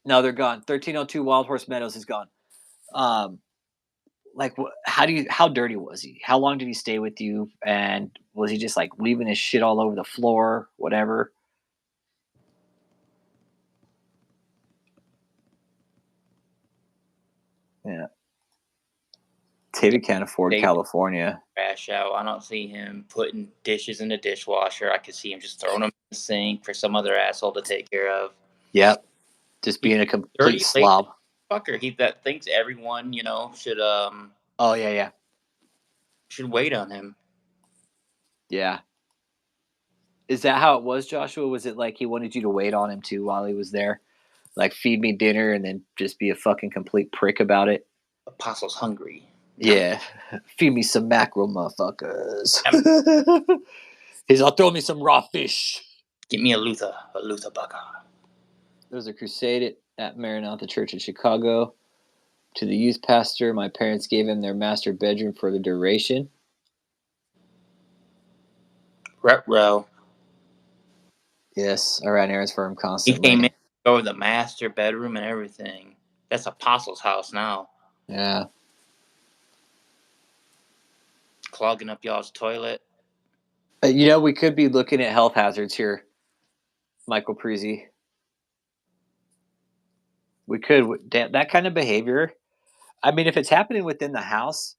A: No, they're gone. 1302 Wild Horse Meadows is gone. Like how dirty was he? How long did he stay with you? And was he just like leaving his shit all over the floor, whatever? Yeah. David can't afford California.
B: Trash out. I don't see him putting dishes in the dishwasher. I could see him just throwing them in the sink for some other asshole to take care of.
A: Yep. Just being a complete slob.
B: Fucker. He that thinks everyone, should
A: Oh yeah.
B: should wait on him.
A: Yeah. Is that how it was, Joshua? Was it like he wanted you to wait on him too while he was there? Like feed me dinner and then just be a fucking complete prick about it?
B: Apostle's hungry.
A: Yeah. Feed me some mackerel, motherfuckers. He's all throw me some raw fish.
B: Get me a Luther burger.
A: There was a crusade at Maranatha Church in Chicago. To the youth pastor, my parents gave him their master bedroom for the duration.
B: Retro.
A: Yes, I ran errands for him constantly.
B: He came in over the master bedroom and everything. That's Apostle's house now.
A: Yeah.
B: Clogging up y'all's toilet.
A: We could be looking at health hazards here, Michael Prezi. We could. That kind of behavior. I mean, if it's happening within the house,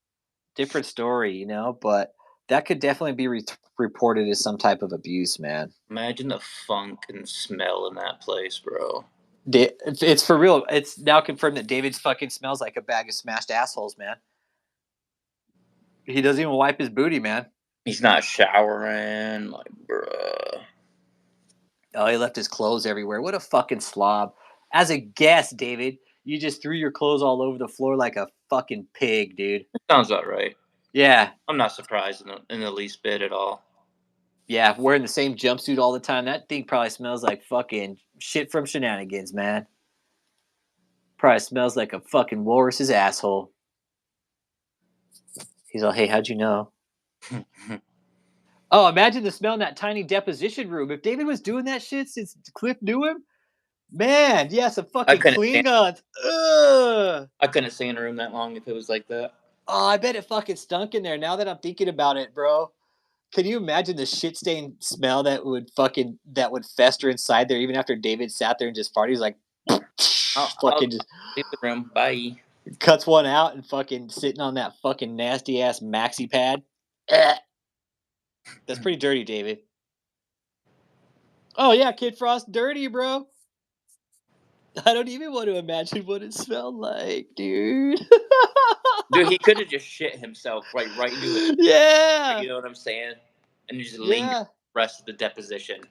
A: different story, but that could definitely be reported as some type of abuse, man.
B: Imagine the funk and smell in that place, bro.
A: It's for real. It's now confirmed that David fucking smells like a bag of smashed assholes, man. He doesn't even wipe his booty, man.
B: He's not showering, like, bruh.
A: Oh, he left his clothes everywhere. What a fucking slob. As a guest, David, you just threw your clothes all over the floor like a fucking pig, dude.
B: Sounds about right.
A: Yeah.
B: I'm not surprised in the least bit at all.
A: Yeah, wearing the same jumpsuit all the time. That thing probably smells like fucking shit from Shenanigans, man. Probably smells like a fucking walrus's asshole. He's all, hey, how'd you know? Oh, imagine the smell in that tiny deposition room. If David was doing that shit since Cliff knew him, man, yeah, some fucking Klingons. Ugh.
B: I couldn't stay in a room that long if it was like that.
A: Oh, I bet it fucking stunk in there. Now that I'm thinking about it, bro. Can you imagine the shit stain smell that would fester inside there even after David sat there and just farted? He's like,
B: I'll
A: Fucking just
B: leave the room. Bye.
A: cuts one out and fucking sitting on that fucking nasty ass maxi pad. Eh. That's pretty dirty, David. Oh yeah, Kid Frost, dirty, bro. I don't even want to imagine what it smelled like, dude.
B: Dude, he could have just shit himself right into it.
A: Yeah,
B: You know what I'm saying? And just linger
A: yeah,
B: the rest of the deposition.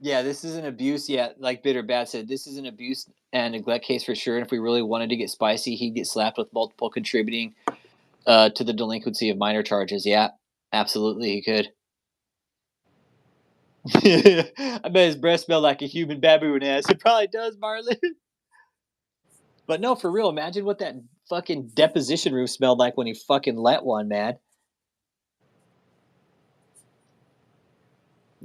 A: yeah. This is an abuse. Yeah, like Bitter Bad said, this is an abuse and neglect case for sure. And if we really wanted to get spicy, he'd get slapped with multiple contributing to the delinquency of minor charges. Yeah, absolutely, he could. I bet his breath smelled like a human baboon ass. It probably does, Marlon. But no, for real, imagine what that fucking deposition room smelled like when he fucking let one, man.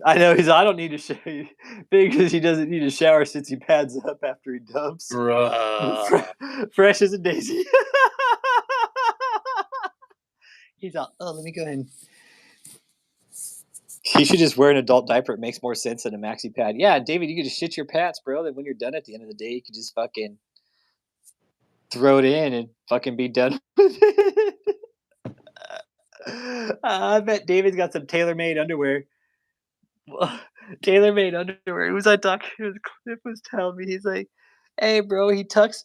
A: I know I don't need to shower because he doesn't need to shower since he pads up after he dumps.
B: Bruh.
A: Fresh as a daisy. He's all, oh, let me go ahead and. He should just wear an adult diaper. It makes more sense than a maxi pad. Yeah, David, you could just shit your pants, bro. Then when you're done at the end of the day, you could just fucking throw it in and fucking be done with it. I bet David's got some tailor-made underwear. Tailor-made underwear. Who was I talking to? Cliff was telling me. He's like, "Hey, bro." He tucks.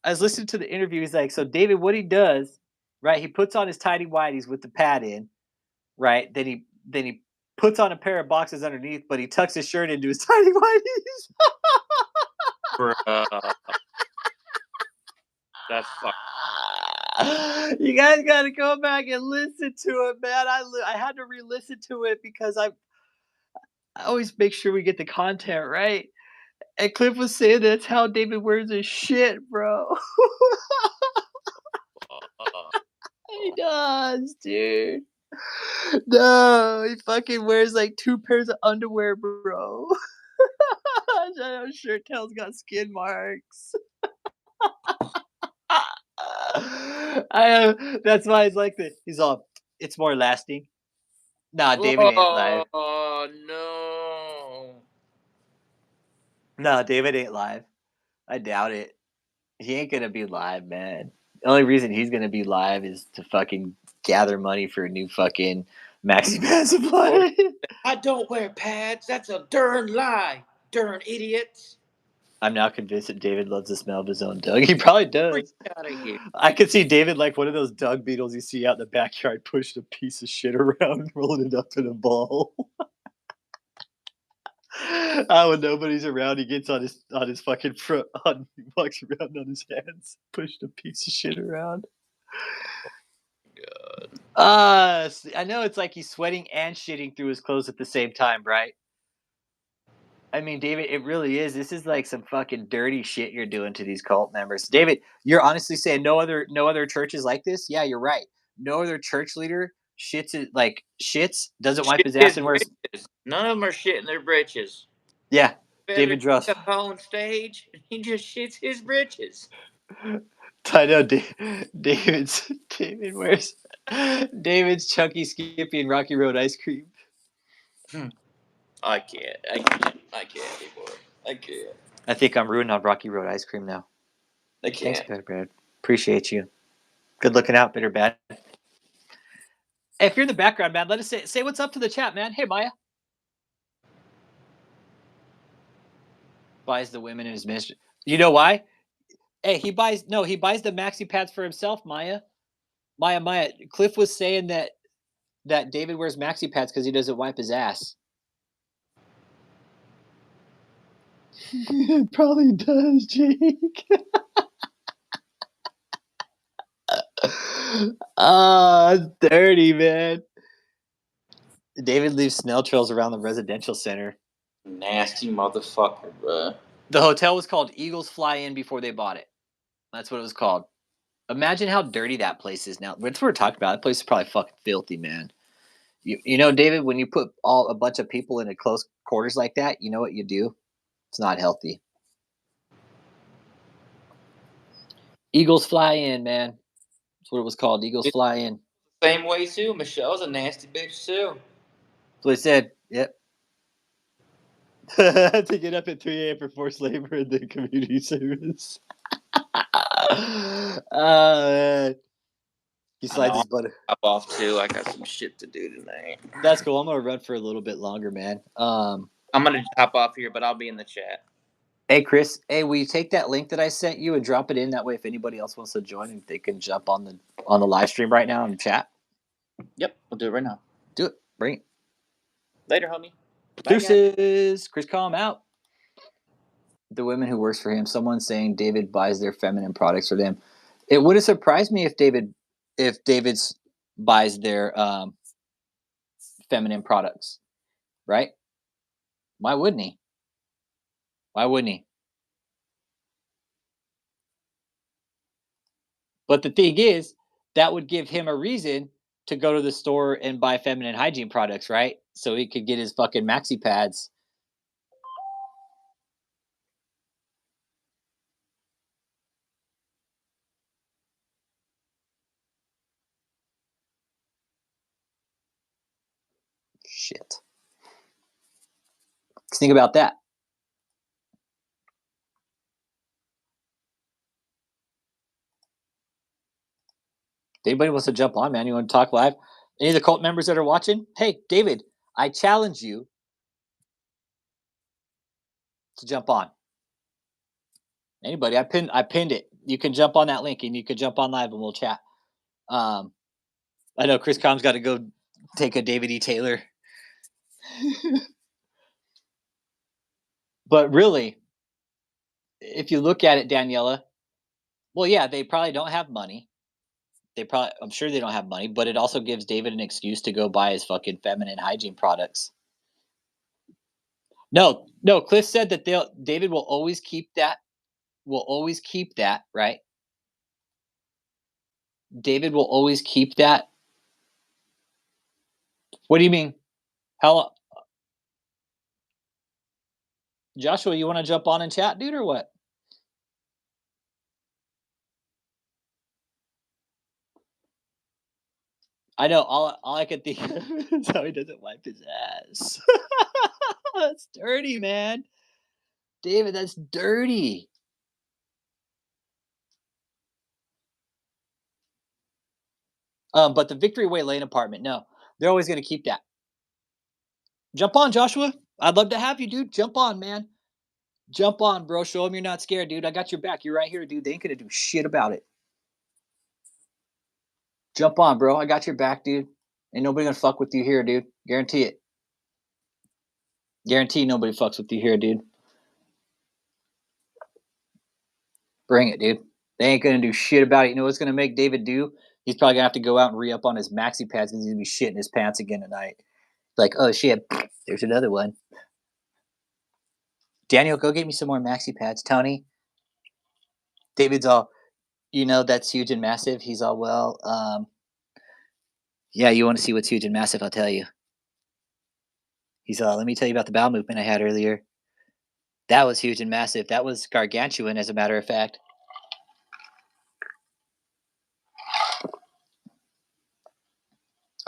A: I was listening to the interview. He's like, "So David, what he does, right? He puts on his tidy whities with the pad in, right? Then he puts on a pair of boxes underneath, but he tucks his shirt into his tidy whities."
B: Bruh. That's fuck.
A: You guys got to go back and listen to it, man. I had to re-listen to it because I always make sure we get the content right. And Cliff was saying that's how David wears his shit, bro. He does, dude. No, he fucking wears like 2 pairs of underwear, bro. That shirt tail's got skid marks. That's why he's like this. He's all, it's more lasting. Nah, David ain't live.
B: Oh no.
A: Nah, David ain't live. I doubt it. He ain't gonna be live, man. The only reason he's gonna be live is to fucking gather money for a new fucking maxi pad
B: Oh,
A: supply.
B: I don't wear pads. That's a darn lie. Darn idiots.
A: I'm now convinced that David loves the smell of his own Doug. He probably
B: Freak
A: does.
B: out of here.
A: I could see David like one of those Doug beetles you see out in the backyard, pushing a piece of shit around, rolling it up in a ball. When nobody's around, he gets on his fucking front, he walks around on his hands, pushing a piece of shit around.
B: God.
A: I know it's like he's sweating and shitting through his clothes at the same time, right? I mean, David, it really is. This is like some fucking dirty shit you're doing to these cult members. David, you're honestly saying no other churches like this? Yeah, you're right. No other church leader shits, doesn't wipe
B: Shit
A: his ass
B: his
A: and wears.
B: britches. None of them are shitting their britches.
A: Yeah,
B: Better
A: David Druss.
B: up on stage. He just shits his britches.
A: I know David wears David's Chunky Skippy and Rocky Road ice cream.
B: I can't. I can't. I can't anymore. I can't.
A: I think I'm ruined on Rocky Road ice cream now.
B: I
A: Thanks,
B: can't.
A: Bitter Bad. Appreciate you. Good looking out, Bitter Bad. Hey, if you're in the background, man, let us say what's up to the chat, man. Hey, Maya. Buys the women in his ministry. You know why? Hey, he buys the maxi pads for himself, Maya. Maya. Cliff was saying that David wears maxi pads because he doesn't wipe his ass. It probably does, Jake. It's dirty, man. David leaves snail trails around the residential center.
B: Nasty motherfucker, bruh.
A: The hotel was called Eagles Fly In before they bought it. That's what it was called. Imagine how dirty that place is now. That's what we're talking about. That place is probably fucking filthy, man. You know, David, when you put a bunch of people in a close quarters like that, you know what you do? It's not healthy. Eagles Fly In, man. That's what it was called. Eagles
B: It's
A: Fly In.
B: the same way too. Michelle's a nasty bitch too.
A: That's what I said. Yep. To get up at 3 a.m. for forced labor in the community service. Man. He
B: I know.
A: slides his butt.
B: I'm off too. I got some shit to do tonight.
A: That's cool. I'm gonna run for a little bit longer, man.
B: I'm gonna hop off here, but I'll be in the chat.
A: Hey Chris, hey, will you take that link that I sent you and drop it in? That way, if anybody else wants to join, they can jump on the live stream right now and chat.
B: Yep, we'll do it right now.
A: Do it. Bring it.
B: Later, homie.
A: Bye, deuces. Chris, call him out. The women who works for him. Someone saying David buys their feminine products for them. It wouldn't surprise me if David's buys their feminine products, right? Why wouldn't he? Why wouldn't he? But the thing is, that would give him a reason to go to the store and buy feminine hygiene products, right? So he could get his fucking maxi pads. Shit. Let's think about that. If anybody wants to jump on, man, you want to talk live? Any of the cult members that are watching? Hey, David, I challenge you to jump on. Anybody? I pinned it. You can jump on that link and you can jump on live and we'll chat. I know Chris Com's got to go take a DavidETaylor. But really, if you look at it, Daniela, well, yeah, they probably don't have money. I'm sure they don't have money, but it also gives David an excuse to go buy his fucking feminine hygiene products. No, Cliff said that David will always keep that. Right? David will always keep that. What do you mean? How, Joshua, you want to jump on and chat, dude, or what? I know all I could think of is how he doesn't wipe his ass. That's dirty, man. David, that's dirty. But the Victory Way Lane apartment, no, they're always going to keep that. Jump on, Joshua. I'd love to have you, dude. Jump on, man. Jump on, bro. Show them you're not scared, dude. I got your back. You're right here, dude. They ain't going to do shit about it. Jump on, bro. I got your back, dude. Ain't nobody going to fuck with you here, dude. Guarantee it. Guarantee nobody fucks with you here, dude. Bring it, dude. They ain't going to do shit about it. You know what's going to make David do? He's probably going to have to go out and re-up on his maxi pads because he's going to be shitting his pants again tonight. Like, oh, shit. There's another one. Daniel, go get me some more maxi pads. Tony, David's all, that's huge and massive. He's all, well, yeah, you want to see what's huge and massive, I'll tell you. He's all, let me tell you about the bowel movement I had earlier. That was huge and massive. That was gargantuan, as a matter of fact.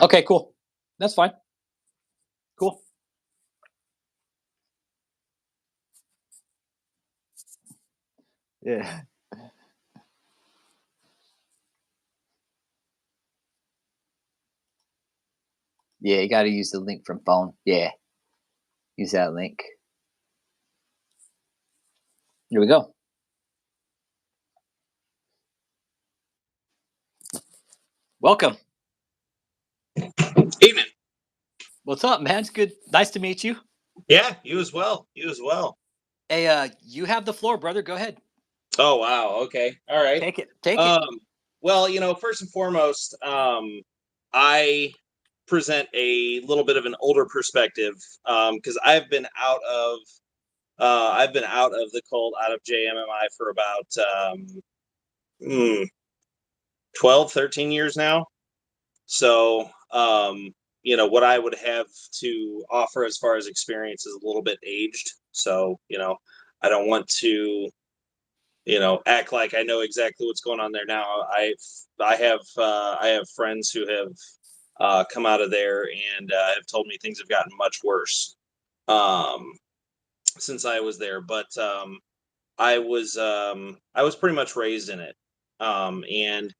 A: Okay, cool. That's fine. Cool. Yeah. Yeah, you got to use the link from phone. Yeah. Use that link. Here we go. Welcome.
C: Evening.
A: What's up, man? It's good. Nice to meet you.
C: Yeah, you as well. You as well.
A: Hey, you have the floor, brother. Go ahead.
C: Oh, wow. Okay. All right.
A: Take it.
C: Well, first and foremost, I present a little bit of an older perspective because I've been out of the cult, out of JMMI for about 12, 13 years now. So, what I would have to offer as far as experience is a little bit aged. So, I don't want to, act like I know exactly what's going on there now. I have friends who have come out of there and have told me things have gotten much worse. since I was there, but I was pretty much raised in it, and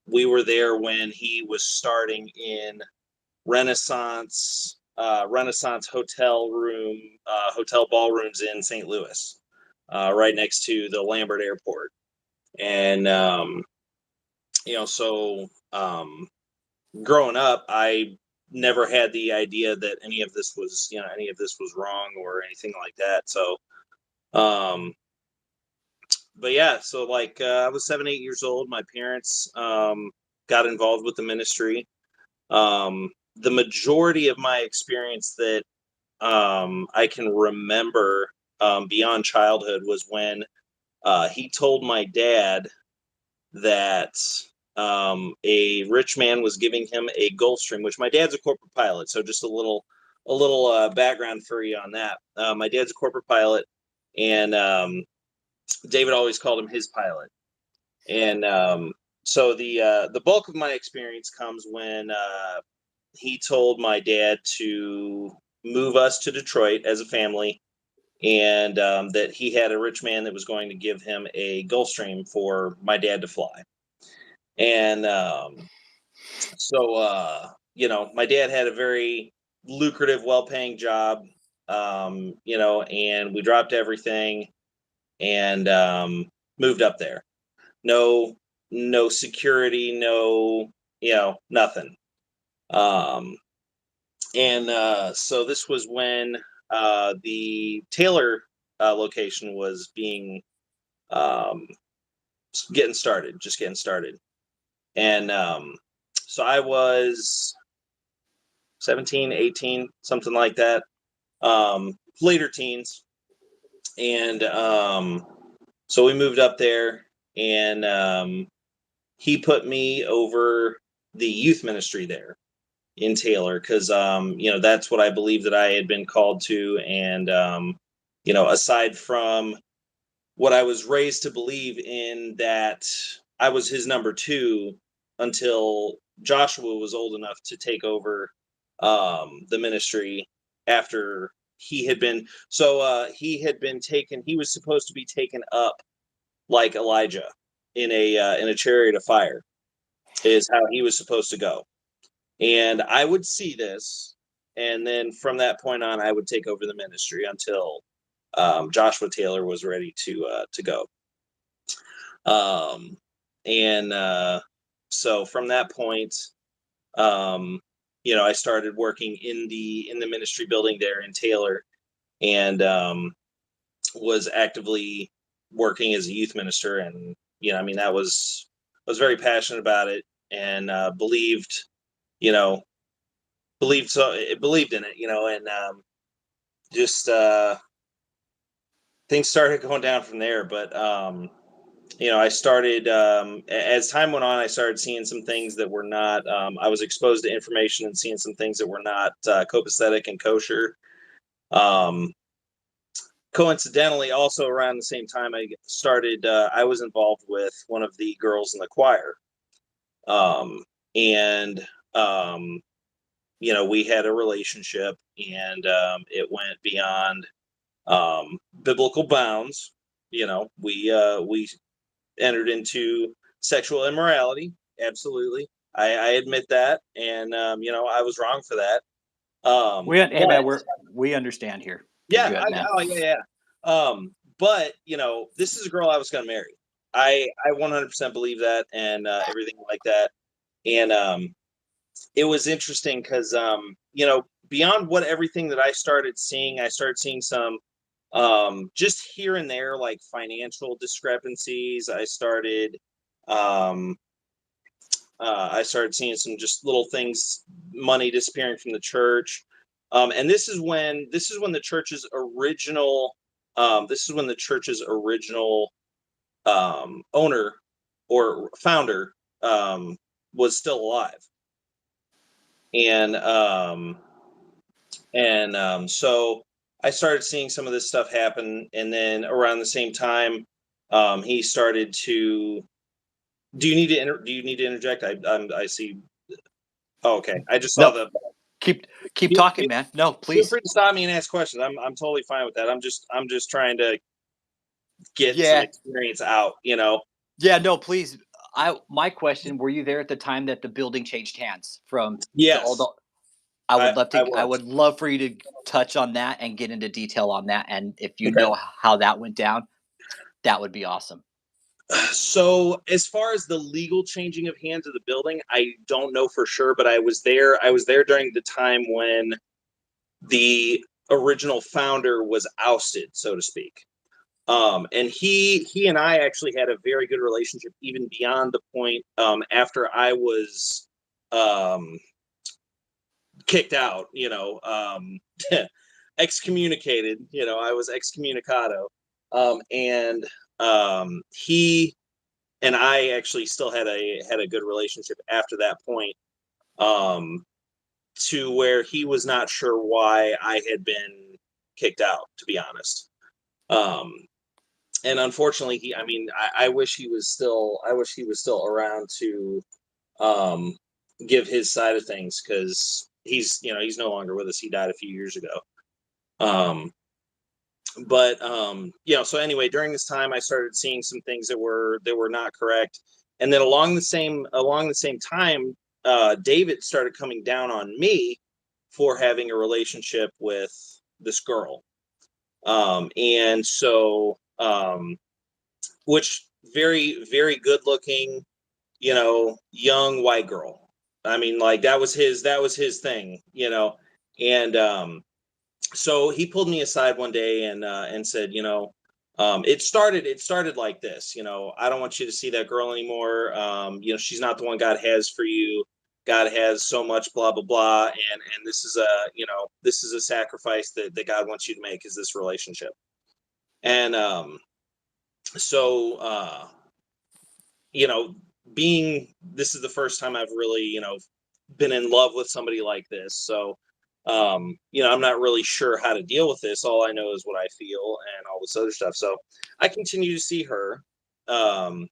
C: we were there when he was starting in Renaissance hotel ballrooms in St. Louis, right next to the Lambert Airport. And so growing up, I never had the idea that any of this was wrong or anything like that. So, but yeah, so like I was 7, 8 years old. My parents got involved with the ministry. The majority of my experience that I can remember beyond childhood was when he told my dad that a rich man was giving him a Gulfstream, which my dad's a corporate pilot. So just a little background for you on that. My dad's a corporate pilot, and David always called him his pilot. And so the bulk of my experience comes when he told my dad to move us to Detroit as a family, and that he had a rich man that was going to give him a Gulfstream for my dad to fly. And so my dad had a very lucrative, well-paying job, and we dropped everything and moved up there. No security, nothing. So this was when the Taylor location was being just getting started. And so I was 17, 18, something like that, later teens. And so we moved up there, and he put me over the youth ministry there in Taylor, because that's what I believe that I had been called to. And aside from what I was raised to believe in, that I was his number two until Joshua was old enough to take over the ministry after he had been taken. He was supposed to be taken up like Elijah in a chariot of fire, is how he was supposed to go. And I would see this, and then from that point on, I would take over the ministry until Joshua Taylor was ready to go. So from that point, I started working in the ministry building there in Taylor, and was actively working as a youth minister. And I was very passionate about it, and believed in it, and just things started going down from there. But I started, as time went on, I started seeing some things that were not, I was exposed to information and seeing some things that were not copacetic and kosher. Coincidentally, also around the same time I started, I was involved with one of the girls in the choir. And we had a relationship, and it went beyond biblical bounds. We entered into sexual immorality. Absolutely. I admit that. And, I was wrong for that.
A: Hey, man, we understand here.
C: Yeah.
A: Good, man.
C: But, this is a girl I was going to marry. I 100% believe that, and everything like that. And it was interesting because, beyond what everything that I started seeing some just here and there, like financial discrepancies. I started seeing some just little things, money disappearing from the church. And this is when the church's original owner or founder was still alive. And so I started seeing some of this stuff happen, and then around the same time, he started to. Do you need to interject? I see. Oh, okay. I just saw
A: Keep talking, man. No,
C: Feel
A: please.
C: free to stop me and ask questions. I'm totally fine with that. I'm just trying to get some
A: Yeah.
C: experience out, you know.
A: Yeah, no, please. My question, were you there at the time that the building changed hands from the
C: Yes,
A: old I would love
C: I
A: to I
C: was.
A: would love for you to touch on that and get into detail on that, and if you
C: Okay.
A: know how that went down, that would be awesome.
C: So as far as the legal changing of hands of the building, I don't know for sure, but I was there. I was there during the time when the original founder was ousted, so to speak. And he and I actually had a very good relationship, even beyond the point after I was kicked out, excommunicated. I was excommunicado, and he and I actually still had a good relationship after that point. To where he was not sure why I had been kicked out, to be honest. Um, and unfortunately, I wish he was still. I wish he was still around to um, give his side of things, because he's no longer with us. He died a few years ago. Um, so anyway, during this time, I started seeing some things that were not correct, and then along the same time, David started coming down on me for having a relationship with this girl, and so which very very good looking, young white girl. I mean, like that was his thing, and so he pulled me aside one day and said, it started like this. I don't want you to see that girl anymore. She's not the one God has for you. God has so much, blah blah blah, and this is a sacrifice that God wants you to make, is this relationship. And so being this is the first time I've really been in love with somebody like this. So I'm not really sure how to deal with this. All I know is what I feel and all this other stuff. So I continue to see her, and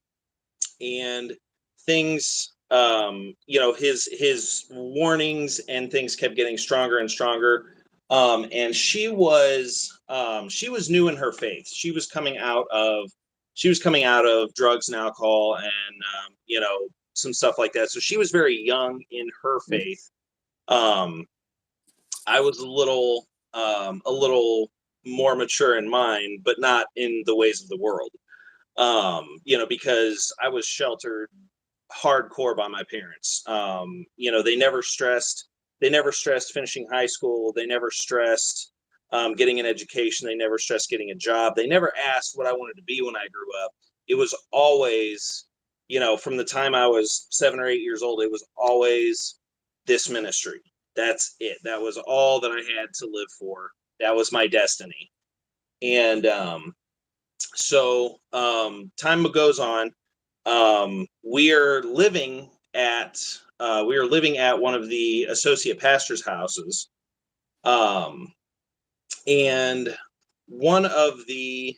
C: things, his warnings and things kept getting stronger and stronger. And she was new in her faith. She was coming out of drugs and alcohol, and some stuff like that. So she was very young in her faith. I was a little more mature in mine, but not in the ways of the world. Because I was sheltered hardcore by my parents. They never stressed finishing high school. They never stressed getting an education. They never stressed getting a job. They never asked what I wanted to be when I grew up. It was always, from the time I was 7 or 8 years old, it was always this ministry. That's it. That was all that I had to live for. That was my destiny. And time goes on. We are living at one of the associate pastors' houses, and one of the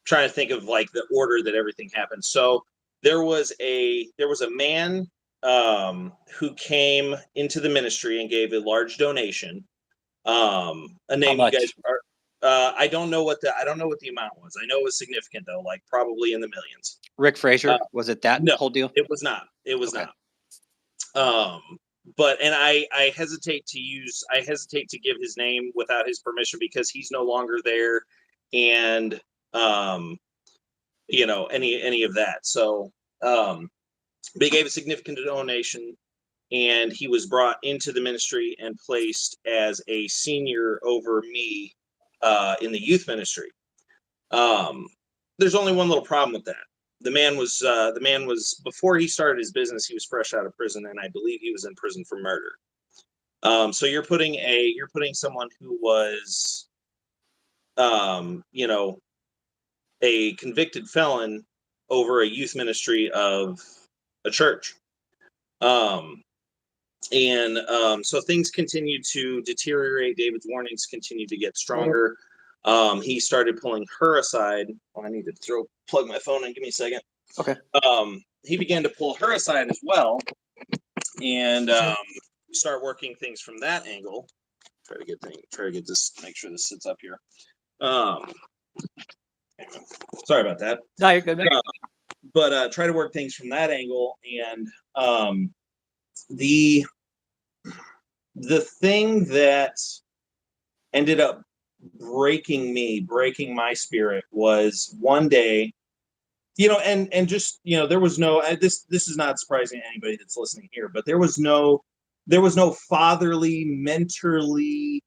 C: trying to think of like the order that everything happened. So there was a man who came into the ministry and gave a large donation. A
A: How
C: name you guys
A: much?
C: are. I don't know what the amount was. I know it was significant though, like probably in the millions.
A: Rick Frazier? Was it that
C: No,
A: whole deal?
C: it was not. It was
A: Okay.
C: not. But I hesitate to give his name without his permission, because he's no longer there, and any of that. So, but he gave a significant donation, and he was brought into the ministry and placed as a senior over me in the youth ministry. There's only one little problem with that. The man was before he started his business, he was fresh out of prison, and I believe he was in prison for murder. So you're putting someone who was, a convicted felon over a youth ministry of a church. So things continued to deteriorate. David's warnings continued to get stronger. He started pulling her aside. Oh, I need to plug my phone in. Give me a second.
A: Okay.
C: He began to pull her aside as well. And start working things from that angle. Try to get this, make sure this sits up here. Sorry about that.
A: No, you're good, man.
C: But try to work things from that angle. And the thing that ended up breaking my spirit was one day, and just, there was no, this is not surprising to anybody that's listening here, but there was no fatherly, mentorly,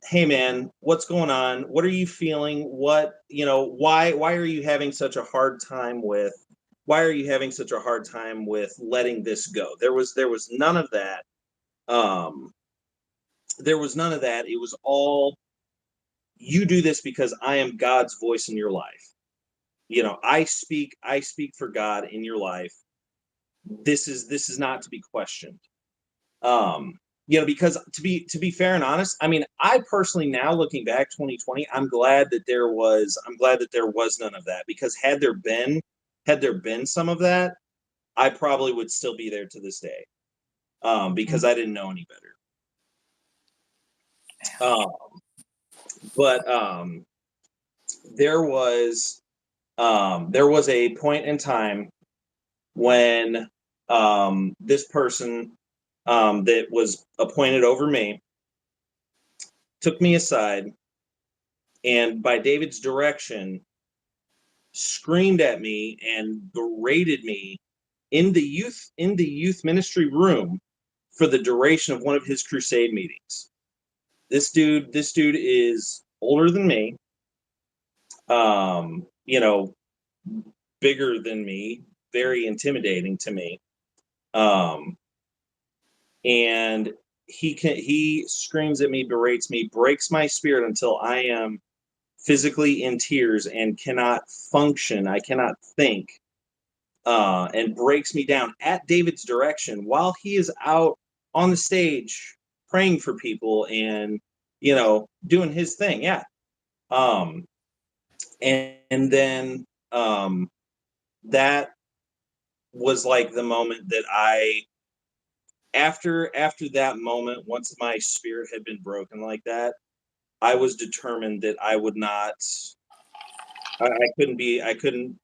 C: hey man, what's going on? What are you feeling? What, why are you having such a hard time with letting this go? There was none of that. There was none of that. It was all, you do this because I am God's voice in your life. I speak for God in your life. This is not to be questioned. Because to be fair and honest, I mean, I personally, now looking back 2020, I'm glad that there was none of that, because had there been some of that, I probably would still be there to this day. Because I didn't know any better. But there was a point in time when this person that was appointed over me took me aside, and by David's direction screamed at me and berated me in the youth ministry room for the duration of one of his crusade meetings. This dude is older than me, bigger than me, very intimidating to me. And he screams at me, berates me, breaks my spirit until I am physically in tears and cannot function. I cannot think, and breaks me down at David's direction while he is out on the stage praying for people and, doing his thing. Yeah. And then that was like the moment that after that moment, once my spirit had been broken like that, I was determined that I would not, I couldn't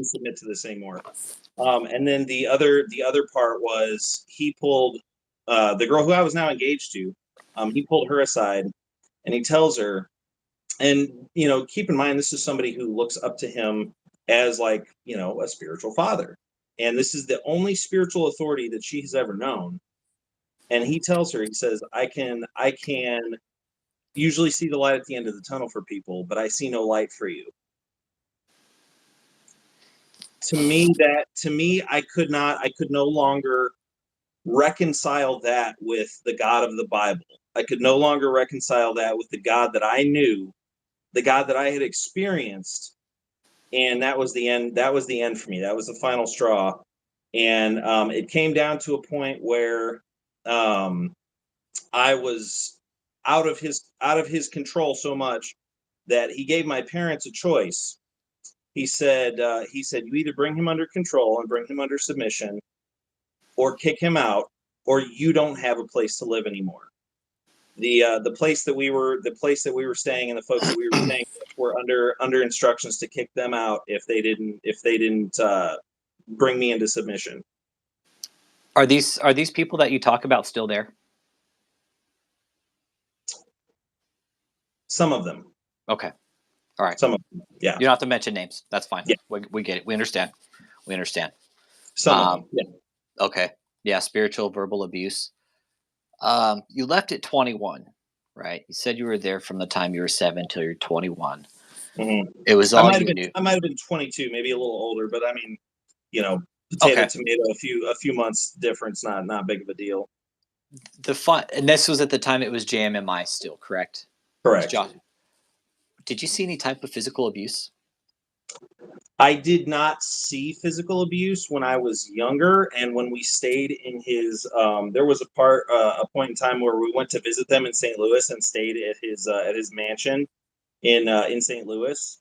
C: submit to this anymore. And then the other part was, he pulled the girl who I was now engaged to, he pulled her aside and he tells her, and, keep in mind, this is somebody who looks up to him as like, a spiritual father. And this is the only spiritual authority that she has ever known. And he tells her, he says, I can usually see the light at the end of the tunnel for people, but I see no light for you. To me, I could no longer reconcile that with the God of the Bible. I could no longer reconcile that with the God that I knew, the God that I had experienced. And that was the end. That was the end for me. That was the final straw. And it came down to a point where I was out of his control so much that he gave my parents a choice. He said, you either bring him under control and bring him under submission, or kick him out, or you don't have a place to live anymore. The place that we were staying and the folks that we were staying with were under instructions to kick them out if they didn't bring me into submission.
A: Are these people that you talk about still there?
C: Some of them.
A: Okay. All right.
C: Some of them. Yeah.
A: You don't have to mention names. That's fine.
C: Yeah.
A: We get it. We understand.
C: Some of them. Yeah.
A: Okay. Yeah. Spiritual, verbal abuse. You left at 21, right? You said you were there from the time you were 7 till you're 21.
C: Mm-hmm.
A: It was all you knew.
C: I might have been 22, maybe a little older, but I mean, potato, tomato, a few months difference, not big of a deal.
A: And this was at the time it was JMMI still, correct?
C: Correct.
A: Did you see any type of physical abuse?
C: I did not see physical abuse when I was younger, and when we stayed in his, there was a point in time where we went to visit them in St. Louis and stayed at his mansion in St. Louis,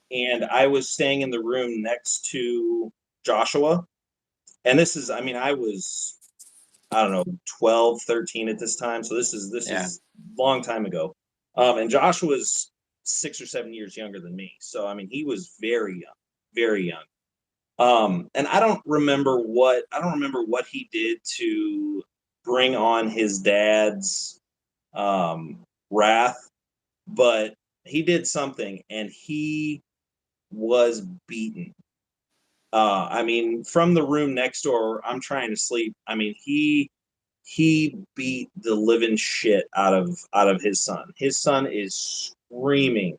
C: and I was staying in the room next to Joshua, and this is, I mean, I was I don't know, 12, 13 at this time. So this is a long time ago. And Josh was 6 or 7 years younger than me. So I mean, he was very young, very young. And I don't remember what he did to bring on his dad's wrath, but he did something, and he was beaten. I mean, from the room next door, I'm trying to sleep. I mean, he beat the living shit out of his son. His son is screaming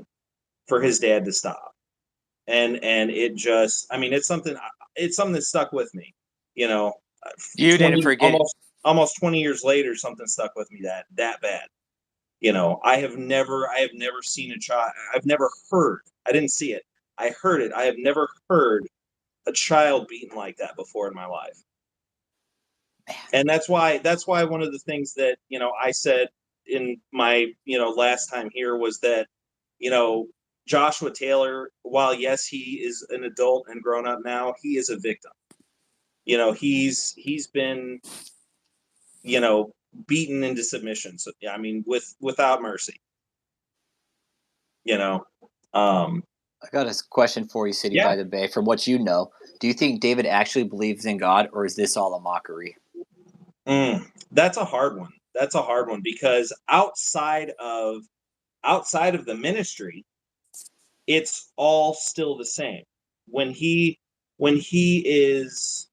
C: for his dad to stop. And it just, I mean, it's something that stuck with me, you know.
A: You didn't forget.
C: Almost 20 years later, something stuck with me that bad. You know, I have never seen a child. I've never heard. I didn't see it. I heard it. I have never heard a child beaten like that before in my life. And that's why one of the things that, you know, I said in my, you know, last time here was that, you know, Joshua Taylor, while yes, he is an adult and grown up now, he is a victim. You know, he's been, you know, beaten into submission. So yeah, I mean, without mercy. You know,
A: I got a question for you, City by the Bay. From what you know, do you think David actually believes in God, or is this all a mockery?
C: That's a hard one. That's a hard one, because outside of the ministry, it's all still the same. When he is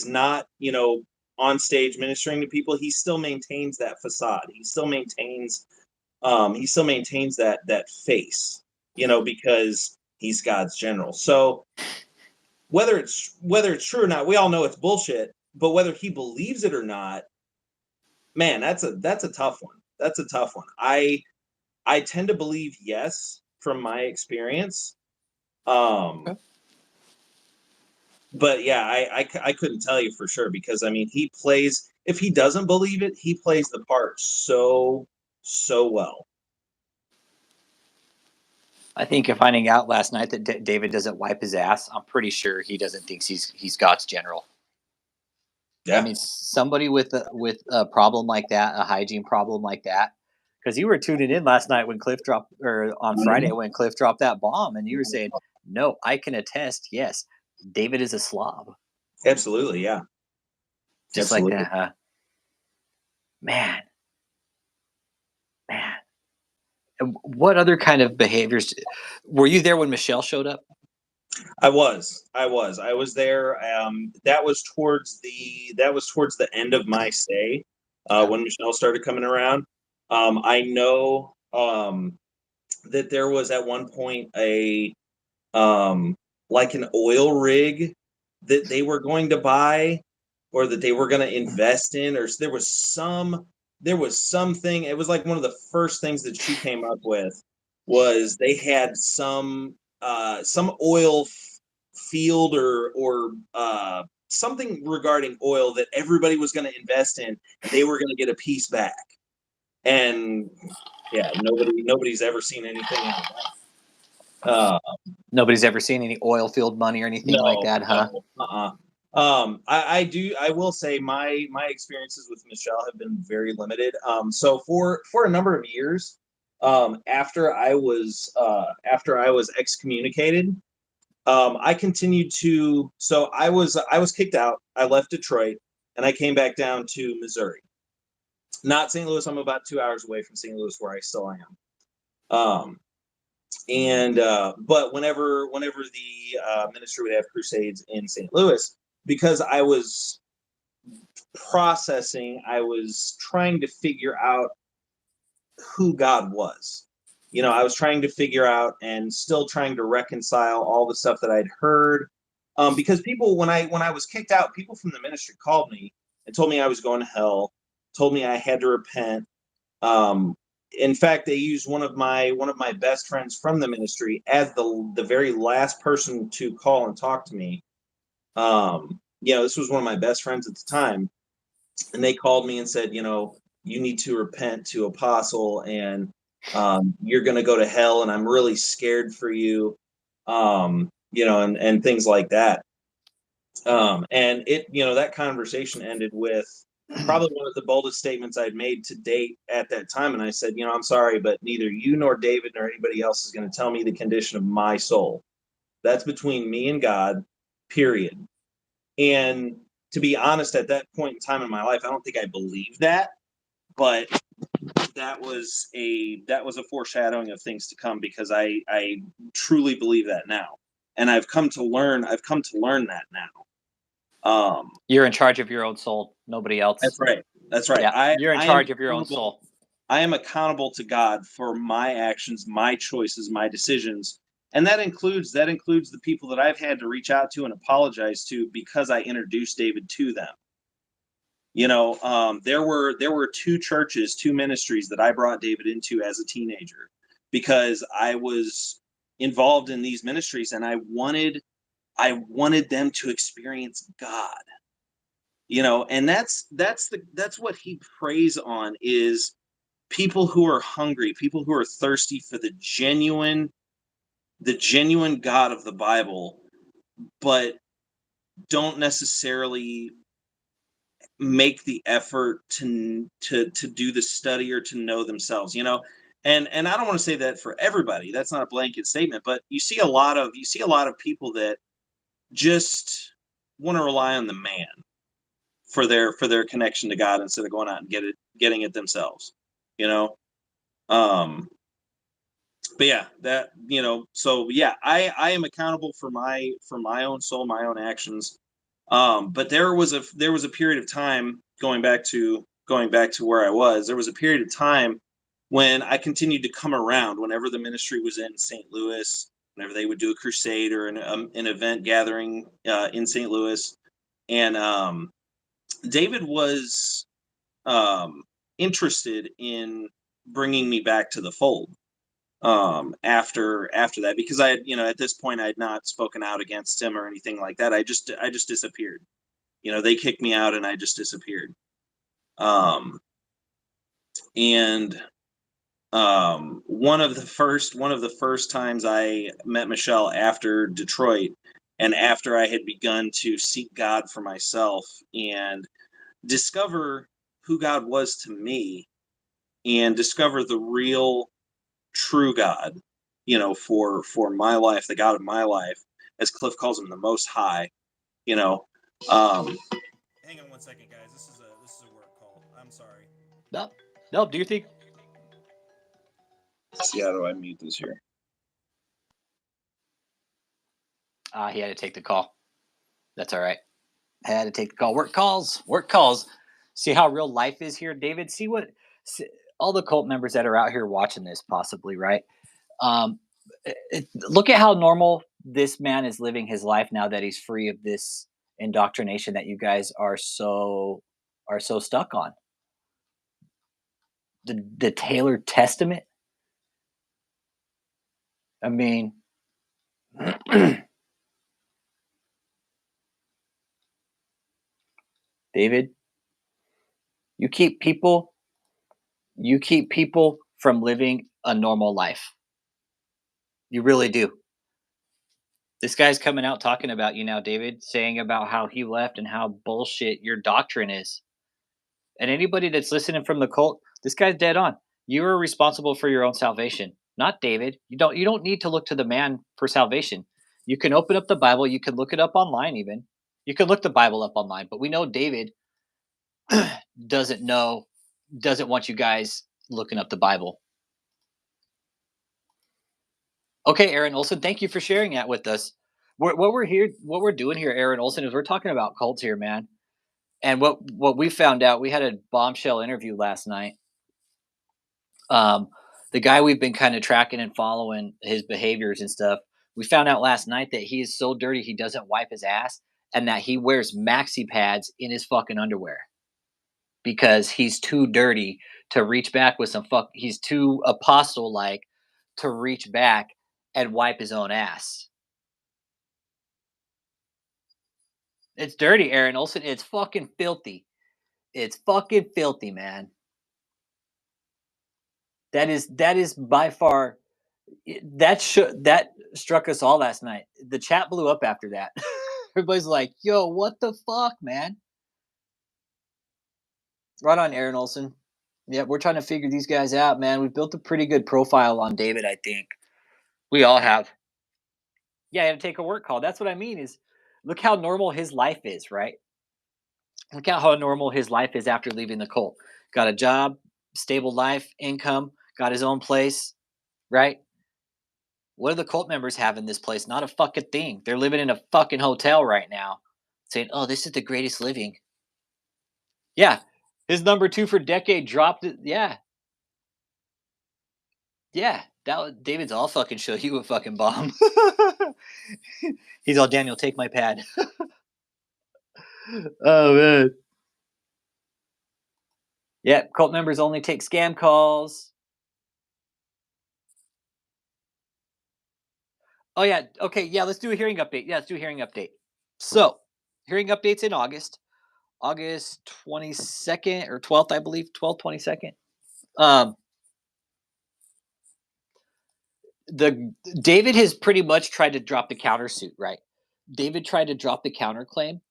C: not, you know, on stage ministering to people, he still maintains that facade. He still maintains that face, you know, because he's God's general. So whether it's true or not, we all know it's bullshit, but whether he believes it or not, man, that's a tough one. That's a tough one. I tend to believe yes from my experience.
A: Okay.
C: But yeah, I couldn't tell you for sure, because I mean, if he doesn't believe it, he plays the part so well.
A: I think of finding out last night that David doesn't wipe his ass, I'm pretty sure he doesn't think he's God's general.
C: Yeah.
A: I mean, somebody with a problem like that, a hygiene problem like that, because you were tuning in last night when Cliff dropped, or on Friday when Cliff dropped that bomb, and you were saying, "No, I can attest. Yes, David is a slob."
C: Absolutely, yeah.
A: Just
C: Absolutely.
A: like that, huh? Man. And what other kind of behaviors were you there when Michelle showed up?
C: I was there. That was towards the end of my stay, when Michelle started coming around. I know that there was at one point a like an oil rig that they were going to buy, or that they were going to invest in, or there was something. It was like one of the first things that she came up with, was they had some oil field, or something regarding oil that everybody was going to invest in, and they were going to get a piece back. And yeah, nobody's ever seen anything out of that.
A: Nobody's ever seen any oil field money or anything like that, huh?
C: No. I will say my experiences with Michelle have been very limited. So for a number of years, after I was excommunicated, I continued to. So I was kicked out. I left Detroit, and I came back down to Missouri, not St. Louis. I'm about 2 hours away from St. Louis, where I still am. And but whenever the ministry would have crusades in St. Louis, because I was processing, I was trying to figure out who God was. You know, I was trying to figure out, and still trying to reconcile all the stuff that I'd heard. Because people, when I was kicked out, people from the ministry called me and told me I was going to hell, told me I had to repent. In fact, they used one of my best friends from the ministry as the very last person to call and talk to me. You know, this was one of my best friends at the time, and they called me and said, you know, you need to repent to Apostle, and you're going to go to hell, and I'm really scared for you. You know, and things like that. And it, that conversation ended with probably one of the boldest statements I'd made to date at that time. And I said, I'm sorry, but neither you nor David nor anybody else is going to tell me the condition of my soul. That's between me and God, period. And to be honest, at that point in time in my life, I don't think I believed that, but that was a foreshadowing of things to come, because I truly believe that now. And I've come to learn that now.
A: You're in charge of your own soul, nobody else.
C: That's right. That's right.
A: Yeah, you're in charge of your own soul.
C: I am accountable to God for my actions, my choices, my decisions. And that includes the people that I've had to reach out to and apologize to because I introduced David to them. There were two churches, two ministries that I brought David into as a teenager because I was involved in these ministries and I wanted them to experience God. And that's what he preys on, is people who are hungry, people who are thirsty for the genuine God of the Bible, but don't necessarily make the effort to do the study or to know themselves. And I don't want to say that for everybody. That's not a blanket statement, but you see a lot of people that just want to rely on the man for their connection to God instead of going out and getting it themselves. But yeah, so yeah, I am accountable for my own soul, my own actions. But there was a period of time, going back to where I was, there was a period of time when I continued to come around whenever the ministry was in St. Louis, whenever they would do a crusade or an event gathering in St. Louis. And David was interested in bringing me back to the fold after that, because I had, at this point I had not spoken out against him or anything like that. I just disappeared. They kicked me out and I just disappeared. And one of the first times I met Michelle after Detroit, and after I had begun to seek God for myself and discover who God was to me, and discover the real true God, for my life, the God of my life, as Cliff calls him, the Most High.
D: Hang on 1 second, guys. This is a work call. I'm sorry.
A: No. Do you think?
C: Let's see, how do I mute this here?
A: He had to take the call. That's all right. I had to take the call. Work calls. See how real life is here, David. See all the cult members that are out here watching this, possibly, right? Look at how normal this man is living his life now that he's free of this indoctrination that you guys are so stuck on. The Taylor Testament. I mean, David, you keep people from living a normal life. You really do. This guy's coming out talking about you now, David, saying about how he left and how bullshit your doctrine is. And anybody that's listening from the cult, this guy's dead on. You are responsible for your own salvation, not David. You don't need to look to the man for salvation. You can open up the Bible. You can look it up online even. You can look the Bible up online. But we know David doesn't want you guys looking up the Bible. Okay, Aaron Olson, thank you for sharing that with us. What we're doing here, Aaron Olson, is we're talking about cults here, man. And what we found out, we had a bombshell interview last night. The guy we've been kind of tracking and following his behaviors and stuff. We found out last night that he is so dirty he doesn't wipe his ass, and that he wears maxi pads in his fucking underwear because he's too dirty to reach back with some he's too apostle like to reach back and wipe his own ass. It's dirty, Aaron Olson. It's fucking filthy. It's fucking filthy, man. That is by far that struck us all last night. The chat blew up after that. Everybody's like, yo, what the fuck, man? Right on, Aaron Olson. Yeah, we're trying to figure these guys out, man. We've built a pretty good profile on David, I think. We all have. Yeah, I had to take a work call. That's what I mean is look how normal his life is, right? Look at how normal his life is after leaving the cult. Got a job, stable life, income, got his own place, right? What do the cult members have in this place? Not a fucking thing. They're living in a fucking hotel right now saying, oh, this is the greatest living. Yeah. His number 2 for decade dropped it. Yeah. Yeah. That was, David's all fucking show you a fucking bomb. He's all, Daniel, take my pad. Oh, man. Yeah. Cult members only take scam calls. Oh, yeah. Okay. Yeah. Let's do a hearing update. Yeah. Let's do a hearing update. So, hearing updates in August 22nd or 12th, I believe. 12th, 22nd. The David has pretty much tried to drop the countersuit, right? David tried to drop the counterclaim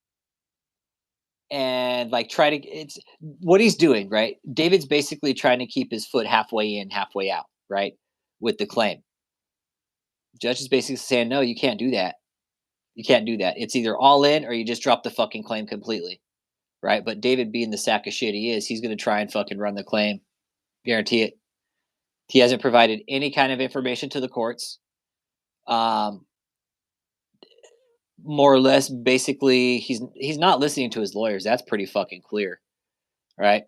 A: and like try to it's what he's doing, right? David's basically trying to keep his foot halfway in, halfway out, right? With the claim. Judge is basically saying, no, you can't do that. You can't do that. It's either all in or you just drop the fucking claim completely. Right. But David being the sack of shit he is, he's gonna try and fucking run the claim. Guarantee it. He hasn't provided any kind of information to the courts. More or less, basically, he's not listening to his lawyers. That's pretty fucking clear, right?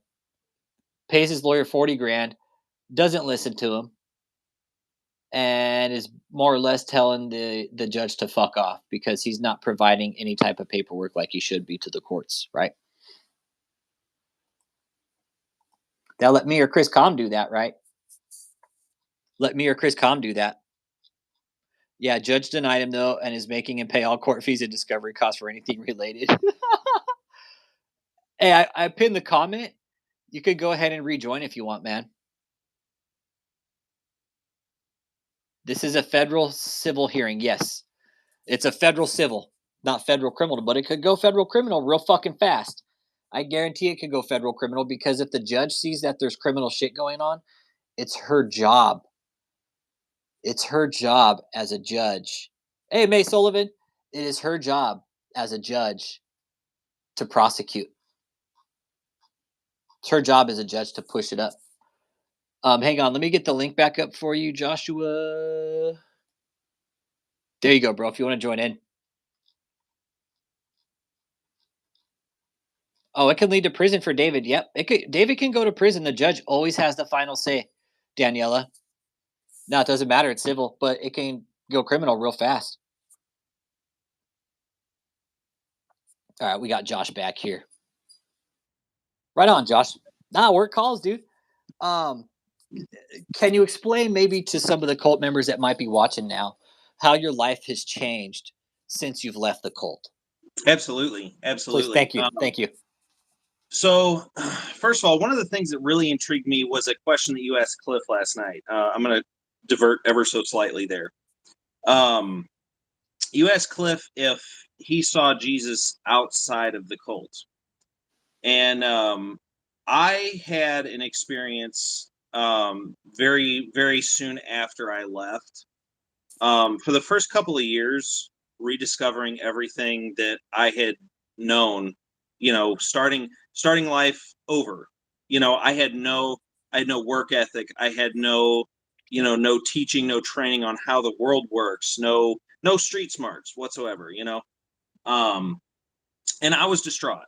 A: Pays his lawyer 40 grand, doesn't listen to him, and is more or less telling the judge to fuck off because he's not providing any type of paperwork like he should be to the courts, right? Now let me or Chris Com do that, right? Let me or Chris Com do that. Yeah, judge denied him though, and is making him pay all court fees and discovery costs for anything related. Hey, I pinned the comment. You could go ahead and rejoin if you want, man. This is a federal civil hearing. Yes, it's a federal civil, not federal criminal, but it could go federal criminal real fucking fast. I guarantee it could go federal criminal because if the judge sees that there's criminal shit going on, it's her job. It's her job as a judge. Hey, May Sullivan, it is her job as a judge to prosecute. It's her job as a judge to push it up. Hang on, let me get the link back up for you, Joshua. There you go, bro. If you want to join in. Oh, it can lead to prison for David. Yep, it could. David can go to prison. The judge always has the final say. Daniela. No, it doesn't matter. It's civil, but it can go criminal real fast. All right, we got Josh back here. Right on, Josh. Nah, work calls, dude. Can you explain maybe to some of the cult members that might be watching now how your life has changed since you've left the cult?
C: Absolutely.
A: Please, thank you. Thank you.
C: So, first of all, one of the things that really intrigued me was a question that you asked Cliff last night. I'm going to divert ever so slightly there. You asked Cliff if he saw Jesus outside of the cult. And I had an experience very, very soon after I left. For the first couple of years, rediscovering everything that I had known, starting life over. I had no work ethic. I had no teaching, no training on how the world works, no street smarts whatsoever, and I was distraught.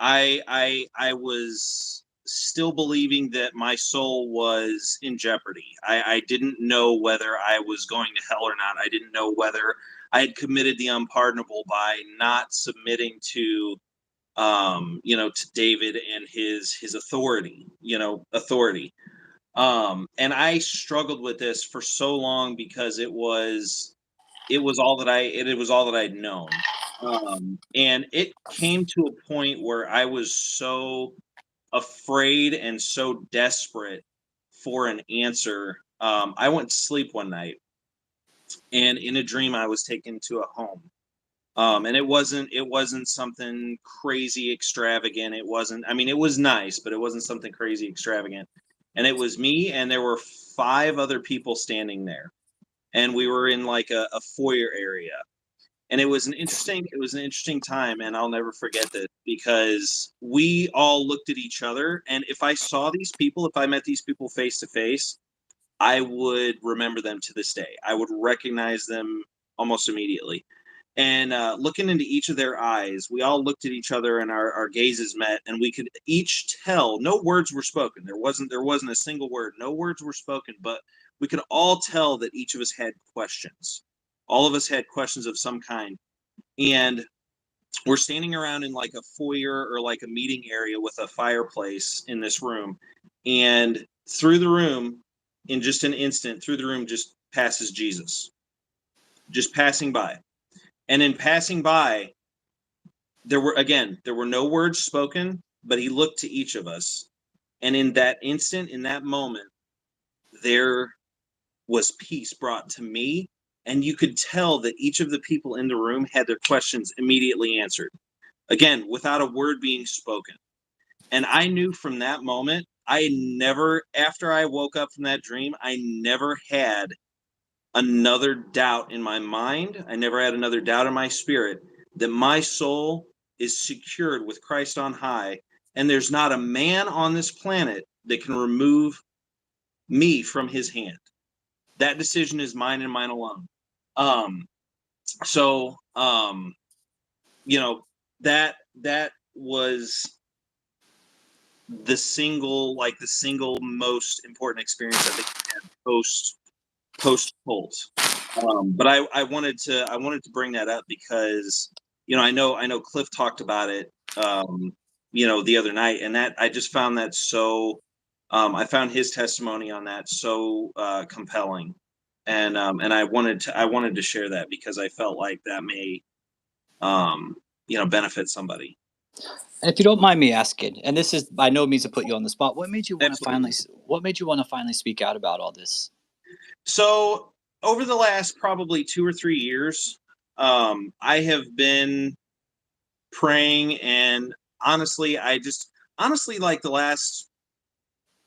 C: I was still believing that my soul was in jeopardy. I didn't know whether I was going to hell or not. I didn't know whether I had committed the unpardonable by not submitting to to David and his authority. And I struggled with this for so long because it was all that I'd known. And it came to a point where I was so afraid and so desperate for an answer. I went to sleep one night, and in a dream, I was taken to a home. And it wasn't something crazy extravagant. It wasn't, I mean, it was nice, but it wasn't something crazy extravagant. And it was me, and there were 5 other people standing there. And we were in like a foyer area. And it was an interesting time, and I'll never forget this, because we all looked at each other, and if I met these people face to face, I would remember them to this day. I would recognize them almost immediately. And looking into each of their eyes, we all looked at each other, and our gazes met, and we could each tell. No words were spoken. There wasn't a single word. No words were spoken, but we could all tell that each of us had questions. All of us had questions of some kind. And we're standing around in like a foyer or like a meeting area with a fireplace in this room. And through the room, in just an instant, through the room just passes Jesus. Just passing by. And in passing by, there were no words spoken, but he looked to each of us. And in that instant, in that moment, there was peace brought to me. And you could tell that each of the people in the room had their questions immediately answered. Again, without a word being spoken. And I knew from that moment, after I woke up from that dream, I never had another doubt in my mind. I never had another doubt in my spirit that my soul is secured with Christ on high. And there's not a man on this planet that can remove me from his hand. That decision is mine and mine alone. That was the single most important experience I think I had post cult. But I wanted to bring that up because I know Cliff talked about it the other night, and that I just found that so I found his testimony on that so compelling, and I wanted to share that because I felt like that may benefit somebody.
A: And if you don't mind me asking, and this is by no means to put you on the spot, what made you want
C: Absolutely.
A: to finally speak out about all this?
C: So over the last probably 2 or 3 years, I have been praying, and honestly, like the last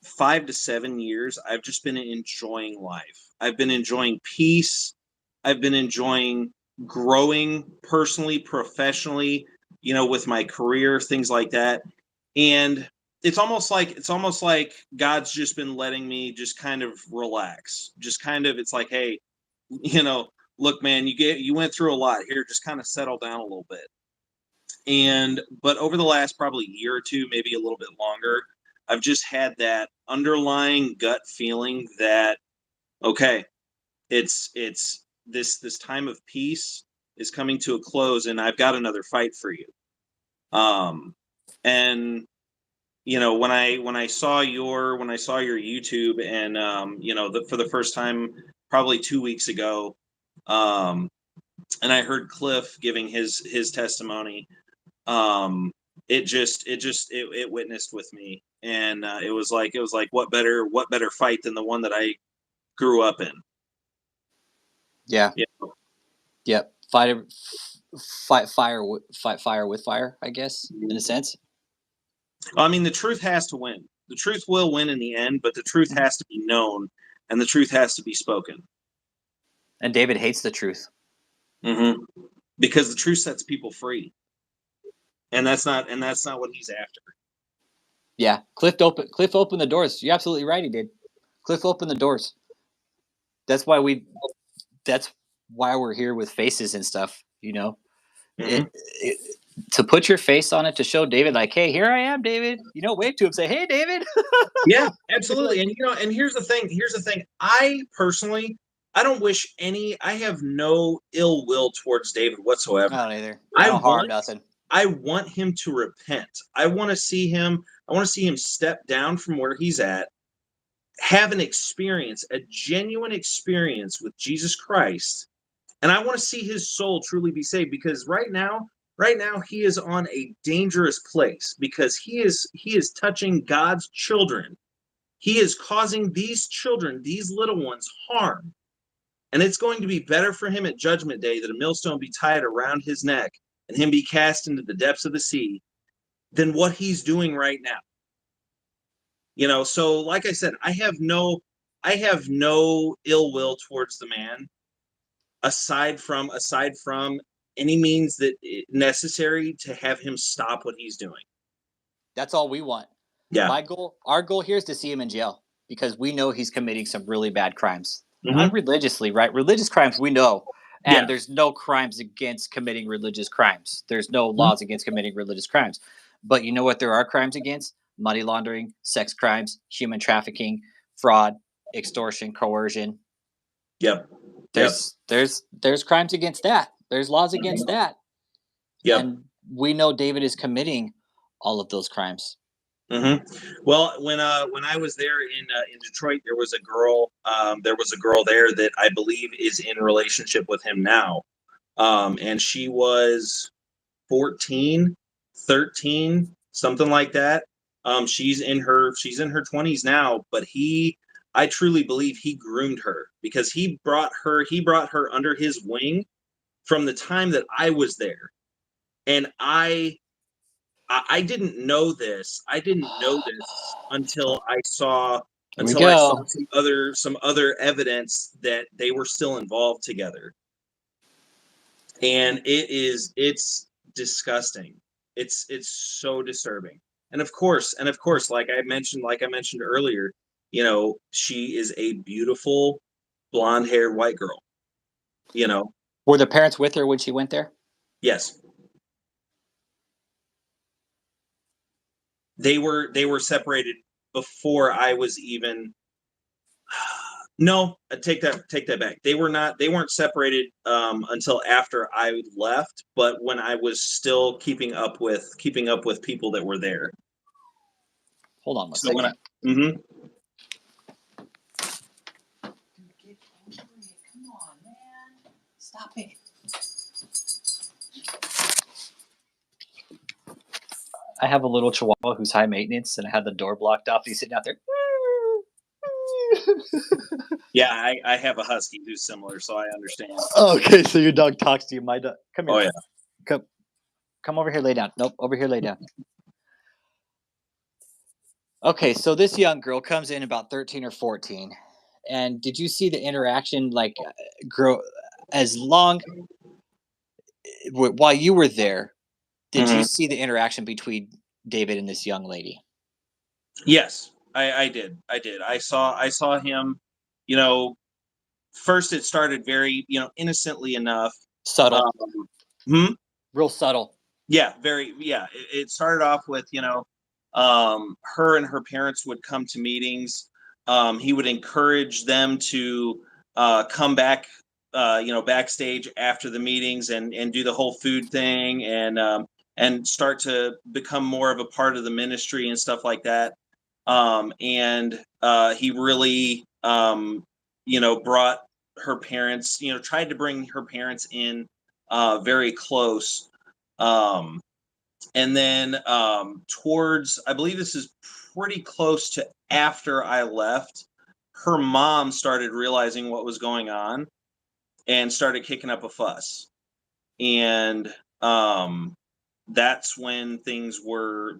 C: 5 to 7 years, I've just been enjoying life. I've been enjoying peace. I've been enjoying growing personally, professionally, with my career, things like that. And it's almost like God's just been letting me just kind of relax. Just kind of, it's like, hey, look, man, you went through a lot here. Just kind of settle down a little bit. But over the last probably year or two, maybe a little bit longer, I've just had that underlying gut feeling that, okay, it's this time of peace is coming to a close, and I've got another fight for you. And when I saw your YouTube, and for the first time probably 2 weeks ago, and I heard Cliff giving his testimony, it witnessed with me, and it was like what better fight than the one that I grew up in.
A: Yeah.
C: Yeah.
A: Yep. Fight fire with fire, I guess, in a sense.
C: I mean, the truth has to win. The truth will win in the end, but the truth has to be known, and the truth has to be spoken.
A: And David hates the truth.
C: Mm-hmm. Because the truth sets people free, and that's not what he's after.
A: Yeah, Cliff opened the doors. You're absolutely right, he did. Cliff opened the doors. That's why we're here with faces and stuff.
C: Mm-hmm.
A: To put your face on it, to show David, like, hey, here I am, David. Wave to him, say, hey, David.
C: Yeah, absolutely. And here's the thing. I personally, I don't wish I have no ill will towards David whatsoever.
A: I don't either. I don't harm nothing.
C: I want him to repent. I want to see him step down from where he's at, have a genuine experience with Jesus Christ. And I want to see his soul truly be saved, because right now he is on a dangerous place, because he is touching God's children. He is causing these children, these little ones, harm. And it's going to be better for him at Judgment Day that a millstone be tied around his neck and him be cast into the depths of the sea than what he's doing right now. So like I said, I have no ill will towards the man, aside from any means that necessary to have him stop what he's doing.
A: That's all we want.
C: Yeah.
A: Our goal here is to see him in jail because we know he's committing some really bad crimes.
C: Mm-hmm.
A: Not religiously, right? Religious crimes we know. And
C: Yeah.
A: there's no crimes against committing religious crimes. There's no laws against committing religious crimes. But you know what there are crimes against? Money laundering, sex crimes, human trafficking, fraud, extortion, coercion.
C: Yep.
A: There's crimes against that. There's laws against that.
C: Yep.
A: And we know David is committing all of those crimes.
C: Mm-hmm. Well, when I was there in Detroit, there was a girl there that I believe is in relationship with him now, and she was 14, 13, something like that. She's in her 20s now, but I truly believe he groomed her because he brought her under his wing from the time that I was there, and I didn't know this. I didn't know this until I saw some other evidence that they were still involved together. And it's disgusting. It's so disturbing. And of course, like I mentioned earlier, she is a beautiful blonde-haired white girl.
A: Were the parents with her when she went there?
C: Yes. They were separated before I was even. No, I take that back. They weren't separated until after I left, but when I was still keeping up with people that were there.
A: Hold on a second.
C: Mm-hmm.
A: Dude, get over it. Come on, man. Stop it. I have a little chihuahua who's high maintenance, and I had the door blocked off. He's sitting out there.
C: Yeah, I have a husky who's similar, so I understand.
A: Okay, so your dog talks to you. My dog, come here.
C: Oh yeah.
A: Come over here, lay down. Nope, over here, lay down. Okay, so this young girl comes in about 13 or 14. And did you see the interaction, like, grow while you were there, did you see the interaction between David and this young lady?
C: Yes, I did. I saw him, first it started very, innocently enough.
A: Subtle. Real subtle.
C: Yeah, very, yeah. It started off with, her and her parents would come to meetings. He would encourage them to come back, backstage after the meetings and do the whole food thing and start to become more of a part of the ministry and stuff like that. And he really, brought her parents, tried to bring her parents in very close. And then towards, I believe this is pretty close to after I left, her mom started realizing what was going on and started kicking up a fuss. And that's when things were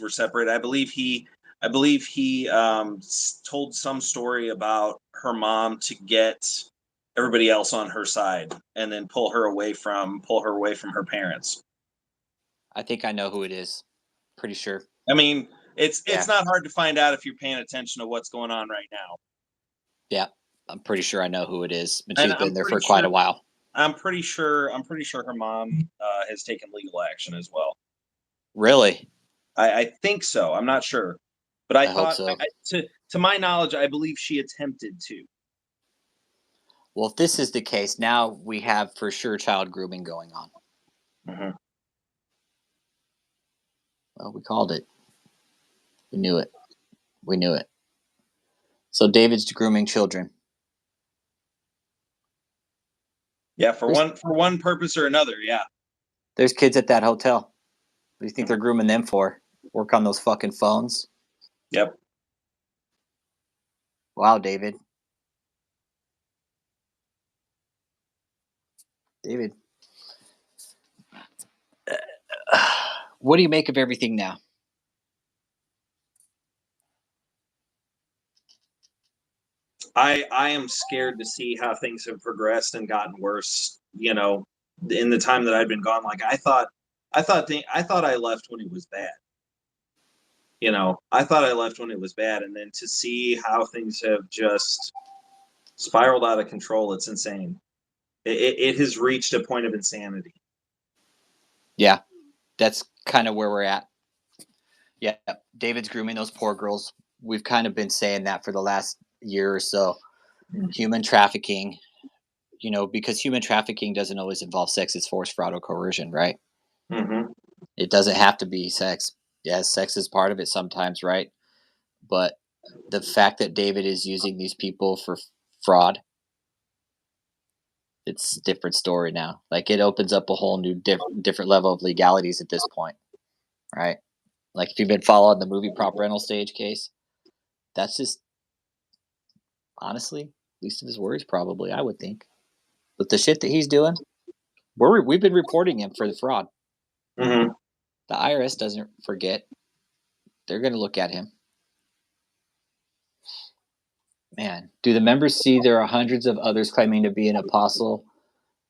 C: separated. I believe he told some story about her mom to get everybody else on her side and then pull her away from her parents.
A: I think I know who it is. Pretty sure.
C: I mean, it's not hard to find out if you're paying attention to what's going on right now.
A: Yeah, I'm pretty sure I know who it is, but she's been there for
C: pretty
A: quite
C: sure-
A: a while.
C: I'm pretty sure her mom has taken legal action as well.
A: Really?
C: I think so. I'm not sure, but I thought
A: hope so.
C: to my knowledge, I believe she attempted to.
A: Well, if this is the case, now we have for sure child grooming going on.
C: Mm-hmm.
A: Well, we called it. We knew it. We knew it. So David's grooming children.
C: Yeah, for one purpose or another, yeah.
A: There's kids at that hotel. What do you think they're grooming them for? Work on those fucking phones?
C: Yep.
A: Wow, David. David, what do you make of everything now?
C: I am scared to see how things have progressed and gotten worse. You know, in the time that I've been gone, like I thought I left when it was bad. You know, I thought I left when it was bad, and then to see how things have just spiraled out of control, it's insane. It has reached a point of insanity.
A: Yeah, that's kind of where we're at. Yeah, David's grooming those poor girls. We've kind of been saying that for the last year or so. Human trafficking, because human trafficking doesn't always involve sex. It's force, fraud, or coercion, right?
C: Mm-hmm.
A: It doesn't have to be sex. Yes, sex is part of it sometimes, right? But the fact that David is using these people for fraud, it's a different story now. Like, it opens up a whole new different level of legalities at this point, right? Like, if you've been following the movie prop rental stage case, that's just, honestly, least of his worries probably, I would think. But the shit that he's doing, we've been reporting him for the fraud.
C: Mm-hmm.
A: The IRS doesn't forget. They're going to look at him. Man, do the members see there are hundreds of others claiming to be an apostle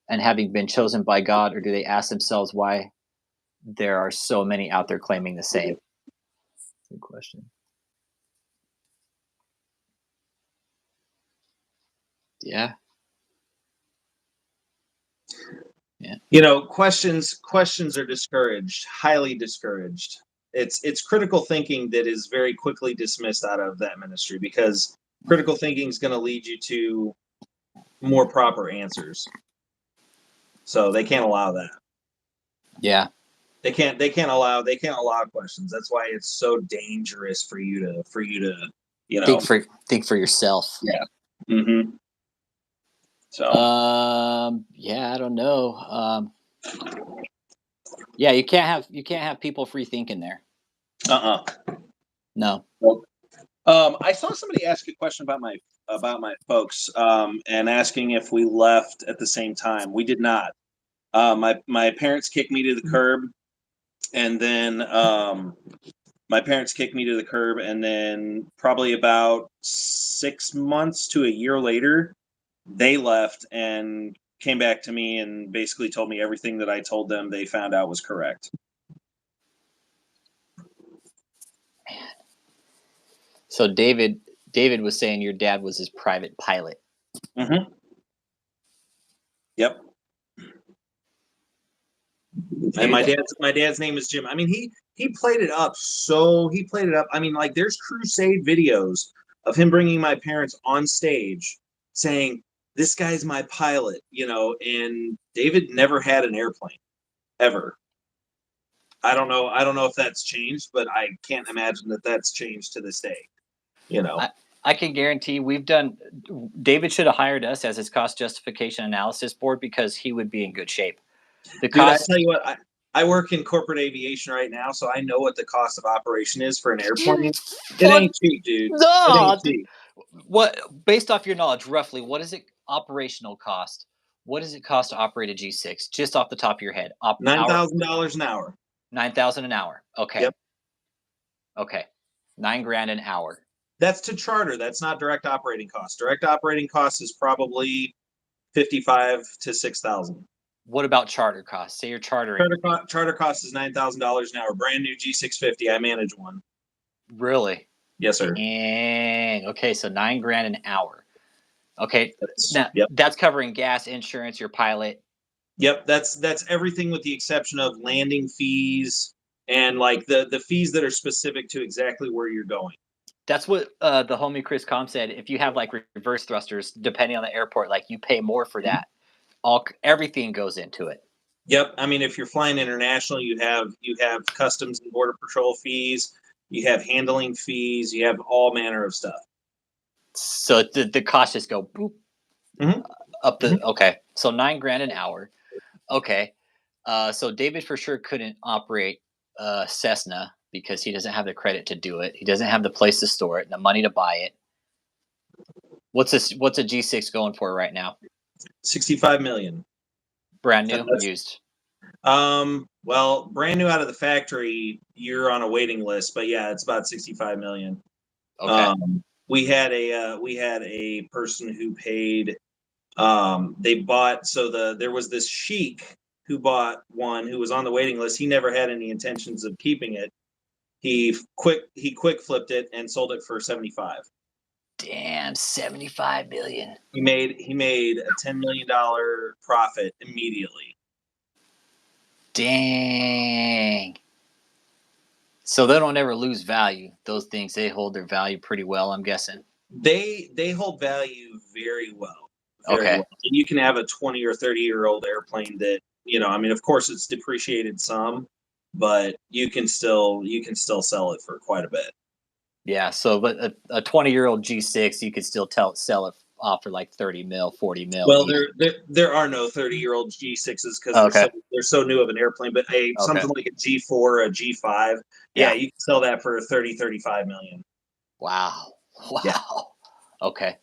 A: and having been chosen by God, or do they ask themselves why there are so many out there claiming the same? Good question. Yeah.
C: You know, questions are discouraged, highly discouraged. It's critical thinking that is very quickly dismissed out of that ministry, because critical thinking is going to lead you to more proper answers. So they can't allow that.
A: Yeah.
C: They can't allow questions. That's why it's so dangerous for you to
A: think for yourself.
C: Yeah. Mm-hmm. So
A: yeah, I don't know. Yeah, you can't have people free thinking there. No.
C: I saw somebody ask a question about my folks, and asking if we left at the same time. We did not. My parents kicked me to the curb, and then probably about 6 months to a year later, they left and came back to me and basically told me everything that I told them they found out was correct.
A: So David was saying your dad was his private pilot.
C: Mm-hmm. Yep. And my dad's name is Jim. I mean, he played it up. I mean, like, there's crusade videos of him bringing my parents on stage saying, "This guy's my pilot," and David never had an airplane ever. I don't know if that's changed, but I can't imagine that that's changed to this day.
A: I can guarantee David should have hired us as his cost justification analysis board, because he would be in good shape.
C: Dude, I tell you what, I work in corporate aviation right now, so I know what the cost of operation is for an airplane. It ain't cheap, dude.
A: No,
C: it ain't cheap.
A: What, based off your knowledge, roughly, what is it operational cost? What does it cost to operate a G6? Just off the top of your head.
C: $9,000 an hour.
A: $9,000 an hour. Okay.
C: Yep.
A: Okay. $9,000 an hour.
C: That's to charter. That's not direct operating costs. Direct operating costs is probably $55,000 to $6,000.
A: What about charter costs? Say you're chartering.
C: Charter cost is $9,000 an hour. Brand new G650. I manage one.
A: Really?
C: Yes, sir.
A: Dang. Okay, so $9,000 an hour. Okay,
C: yep.
A: That's covering gas, insurance, your pilot.
C: Yep, that's everything with the exception of landing fees and like the fees that are specific to exactly where you're going.
A: That's what the homie Chris Com said. If you have like reverse thrusters, depending on the airport, like you pay more for that. Everything goes into it.
C: Yep. I mean, if you're flying international, you have Customs and Border Patrol fees, you have handling fees, you have all manner of stuff.
A: So the costs just go boop, up the okay. So $9,000 an hour. Okay. So David for sure couldn't operate Cessna because he doesn't have the credit to do it. He doesn't have the place to store it and the money to buy it. What's a G6 going for right now?
C: $65 million.
A: Brand new, used.
C: Well, brand new out of the factory, you're on a waiting list, but yeah, it's about 65 million.
A: Okay.
C: We had a person who paid. They bought there was this sheik who bought one who was on the waiting list. He never had any intentions of keeping it. He quick flipped it and sold it for 75.
A: Damn, 75 million.
C: He made a $10 million profit immediately.
A: Dang. So they don't ever lose value. Those things, they hold their value pretty well, I'm guessing.
C: They hold value very well. Very
A: Okay.
C: well. And you can have a 20 or 30-year-old airplane that, I mean, of course it's depreciated some, but you can still sell it for quite a bit.
A: Yeah, so but a 20-year-old G6, you could still sell it off for like 30 mil, 40 mil.
C: Well, there are no 30-year-old G6s because they're so new of an airplane, but something like a G4, a G5, yeah, you can sell that for 30, 35 million.
A: Wow.
C: Yeah.
A: Okay.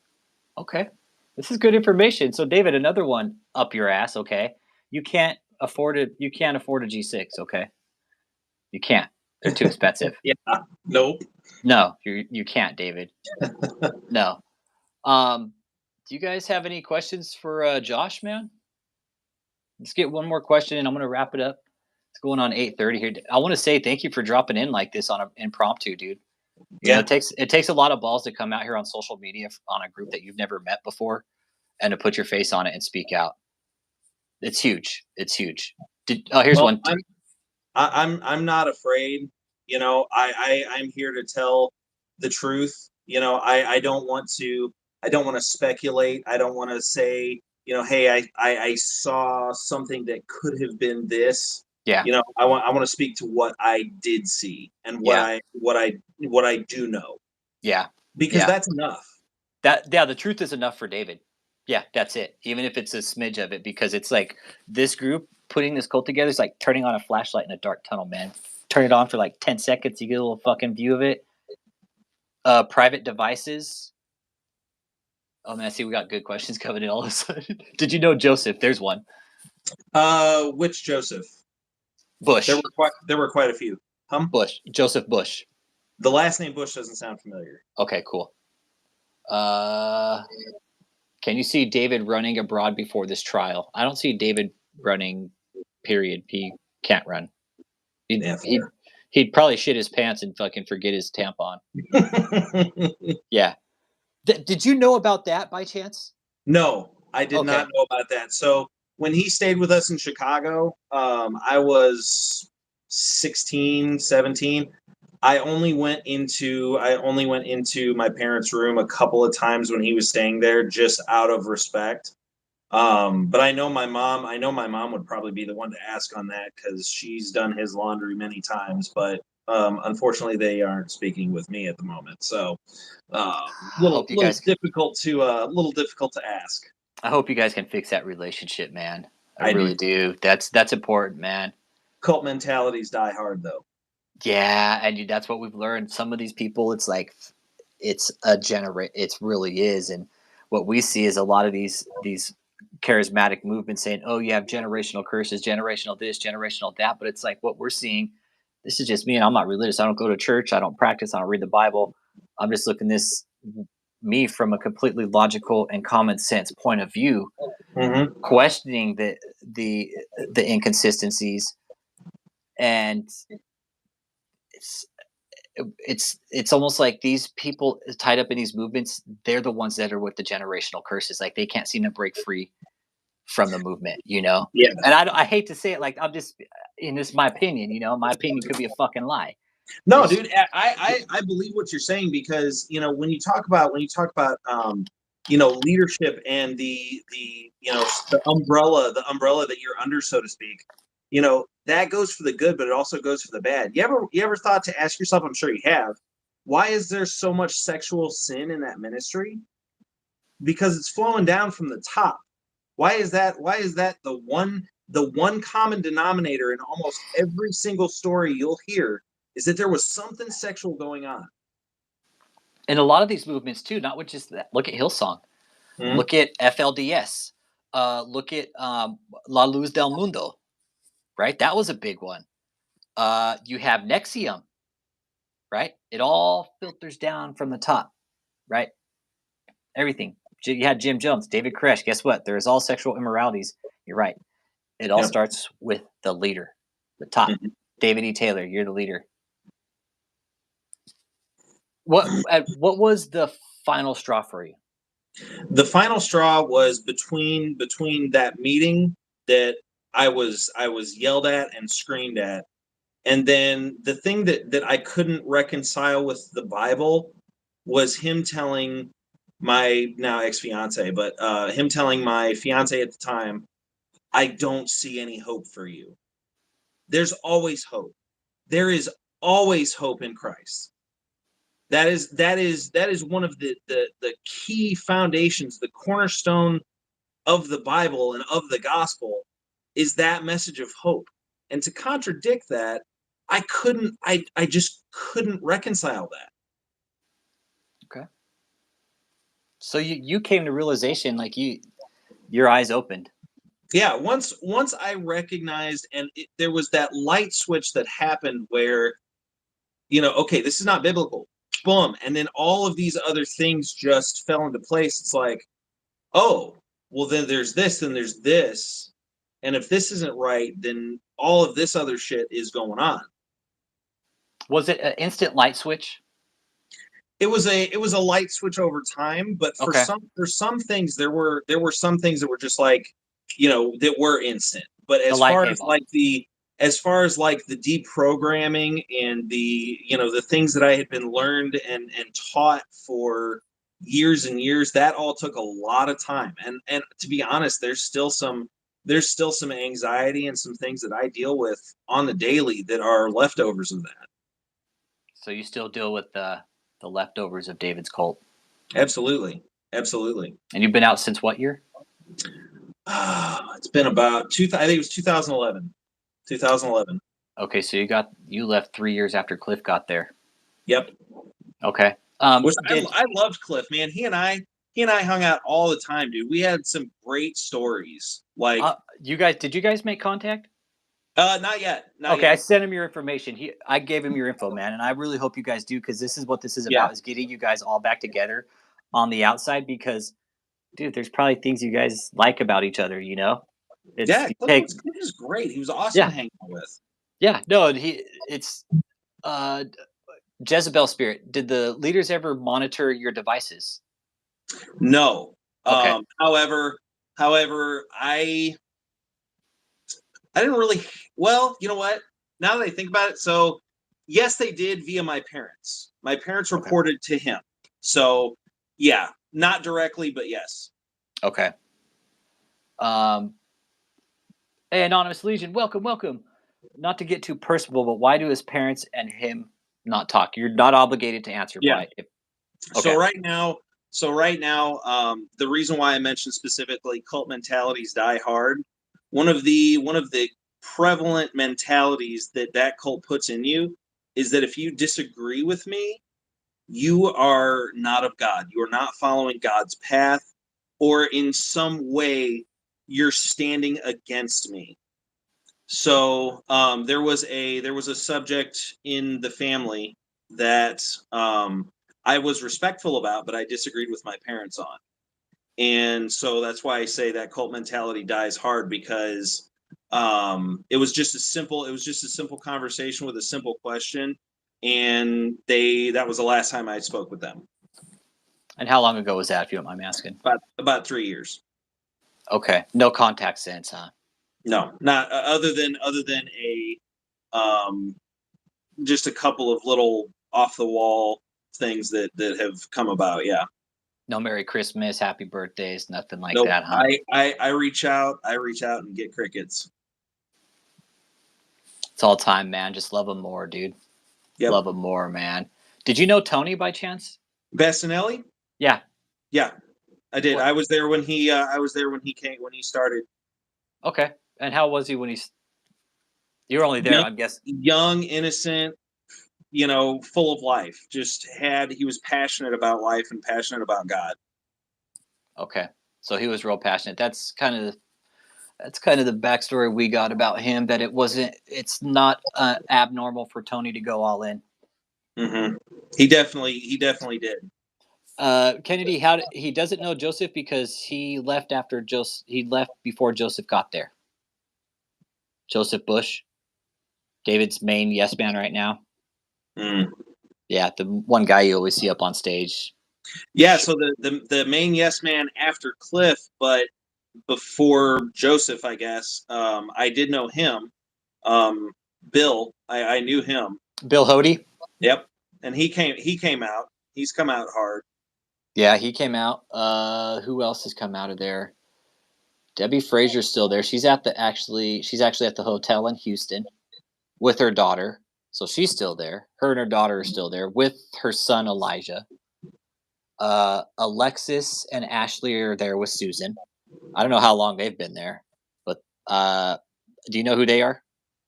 A: This is good information. So David, another one up your ass, okay? You can't afford a G6, okay? You can't. They're too expensive.
C: Yeah. Nope.
A: No, you can't, David. No. Do you guys have any questions for Josh, man? Let's get one more question and I'm going to wrap it up. It's going on 8:30 here. I want to say thank you for dropping in like this on an impromptu, dude. You know, it takes a lot of balls to come out here on social media on a group that you've never met before and to put your face on it and speak out. It's huge. It's huge. Here's one.
C: I'm not afraid. I'm here to tell the truth. I don't want to speculate. I don't want to say, hey, I saw something that could have been this.
A: Yeah.
C: I want to speak to what I did see and what I do know.
A: Yeah.
C: Because that's enough.
A: The truth is enough for David. Yeah, that's it. Even if it's a smidge of it, because it's like this group putting this cult together is like turning on a flashlight in a dark tunnel, man. Turn it on for like 10 seconds, you get a little fucking view of it. Private devices. Oh man, I see we got good questions coming in all of a sudden. Did you know Joseph? There's one.
C: Which Joseph?
A: Bush.
C: There were quite a few.
A: Bush. Joseph Bush.
C: The last name Bush doesn't sound familiar.
A: Okay, cool. Can you see David running abroad before this trial? I don't see David running, period. He can't run. He'd probably shit his pants and fucking forget his tampon. Yeah. Did you know about that by chance?
C: No, I did not know about that. So when he stayed with us in Chicago, I was 16, 17. I only went into my parents' room a couple of times when he was staying there, just out of respect. But I know my mom would probably be the one to ask on that because she's done his laundry many times. But unfortunately, they aren't speaking with me at the moment, so little difficult to ask.
A: I hope you guys can fix that relationship, man. I really do. That's important, man.
C: Cult mentalities die hard, though.
A: Yeah, and that's what we've learned. Some of these people, it's like it's it really is, and what we see is a lot of these charismatic movements saying, "Oh, you have generational curses, generational this, generational that," but it's like what we're seeing. This is just me, and I'm not religious. I don't go to church. I don't practice. I don't read the Bible. I'm just looking me from a completely logical and common sense point of view, questioning the inconsistencies, and it's almost like these people tied up in these movements, they're the ones that are with the generational curses. Like they can't seem to break free from the movement, Yeah. And I hate to say it, like I'm just, and this is my opinion, my opinion could be a fucking lie.
C: No, dude, I believe what you're saying because, when you talk about leadership and the umbrella that you're under, so to speak, that goes for the good, but it also goes for the bad. You ever thought to ask yourself, I'm sure you have, why is there so much sexual sin in that ministry? Because it's flowing down from the top. Why is that the one common denominator in almost every single story you'll hear is that there was something sexual going on?
A: And a lot of these movements too, not with just that. Look at Hillsong. Look at FLDS. Look at La Luz del Mundo, right? That was a big one. You have Nexium, right? It all filters down from the top, right? Everything. You had Jim Jones, David Koresh. Guess what? There's all sexual immoralities. You're right. It all
C: Yep.
A: starts with the leader, the top.
C: Mhm.
A: David E. Taylor, you're the leader. What was the final straw for you?
C: The final straw was between that meeting that I was yelled at and screamed at, and then the thing that I couldn't reconcile with the Bible was him telling my now ex-fiance, but him telling my fiance at the time, I don't see any hope for you. There's always hope. There is always hope in Christ. That is one of the key foundations, the cornerstone of the Bible and of the gospel is that message of hope. And to contradict that, I just couldn't reconcile that.
A: Okay. So you came to realization, like your eyes opened.
C: Yeah, once I recognized, and there was that light switch that happened where, okay, this is not biblical. Boom. And then all of these other things just fell into place. It's like, oh, well, then there's this, and there's this. And if this isn't right, then all of this other shit is going on.
A: Was it an instant light switch?
C: It was a light switch over time, but for some things there were some things that were just like, that were instant. But as far as like the deprogramming and the the things that I had been learned and taught for years and years, that all took a lot of time. And to be honest, there's still some anxiety and some things that I deal with on the daily that are leftovers of that.
A: So you still deal with the leftovers of David's cult?
C: Absolutely.
A: And you've been out since what year?
C: It's been about I think it was 2011. 2011.
A: Okay, so you left 3 years after Cliff got there.
C: Yep.
A: Okay.
C: Which I loved Cliff, man. He and I hung out all the time, dude. We had some great stories. Like
A: did you guys make contact?
C: Not yet. Not
A: okay,
C: yet.
A: I sent him your information. I gave him your info, man, and I really hope you guys do, because this is what this is about: is getting you guys all back together on the outside. Because, dude, there's probably things you guys like about each other.
C: Cliff was great. He was awesome to hang out with.
A: Yeah, no, it's Jezebel spirit. Did the leaders ever monitor your devices?
C: No.
A: Okay.
C: However, I didn't really. Well, you know what? Now that I think about it, so yes, they did via my parents. My parents reported to him. So yeah, not directly, but yes.
A: Okay. Hey, Anonymous Legion, welcome. Not to get too personal, but why do his parents and him not talk? You're not obligated to answer why.
C: So right now, the reason why I mentioned specifically cult mentalities die hard, one of the prevalent mentalities that cult puts in you is that if you disagree with me, you are not of God. You are not following God's path, or in some way you're standing against me. So there was a subject in the family that I was respectful about, but I disagreed with my parents on. And so that's why I say that cult mentality dies hard, because it was just a simple conversation with a simple question, and that was the last time I spoke with them.
A: And how long ago was that, if you don't mind me asking?
C: About 3 years.
A: Okay, no contact since, huh?
C: No, not other than a just a couple of little off the wall things that have come about. Yeah.
A: No Merry Christmas, Happy Birthdays, nothing like
C: Nope.
A: that, huh?
C: I reach out and get crickets.
A: It's all time, man. Just love them more, dude.
C: Yep.
A: Love them more, man. Did you know Tony by chance?
C: Bassinelli?
A: Yeah.
C: Yeah, I did.
A: What?
C: I was there when he he started.
A: Okay. And how was he when you were only there, I guess.
C: Young, innocent, full of life. He was passionate about life and passionate about God.
A: Okay. So he was real passionate. That's kind of the backstory we got about him. That it's not abnormal for Tony to go all in.
C: Mm-hmm. He definitely did.
A: Kennedy, he doesn't know Joseph because he left after Joseph. He left before Joseph got there. Joseph Bush, David's main yes man right now.
C: Mm.
A: Yeah, the one guy you always see up on stage.
C: Yeah, so the main yes man after Cliff, but before Joseph, I guess. I did know him. Bill, I knew him.
A: Bill Hody.
C: Yep, and he came out. He's come out hard.
A: Yeah, he came out. Who else has come out of there? Debbie Frazier's still there. She's actually at the hotel in Houston with her daughter. So she's still there. Her and her daughter are still there with her son Elijah. Alexis and Ashley are there with Susan. I don't know how long they've been there, but do you know who they are?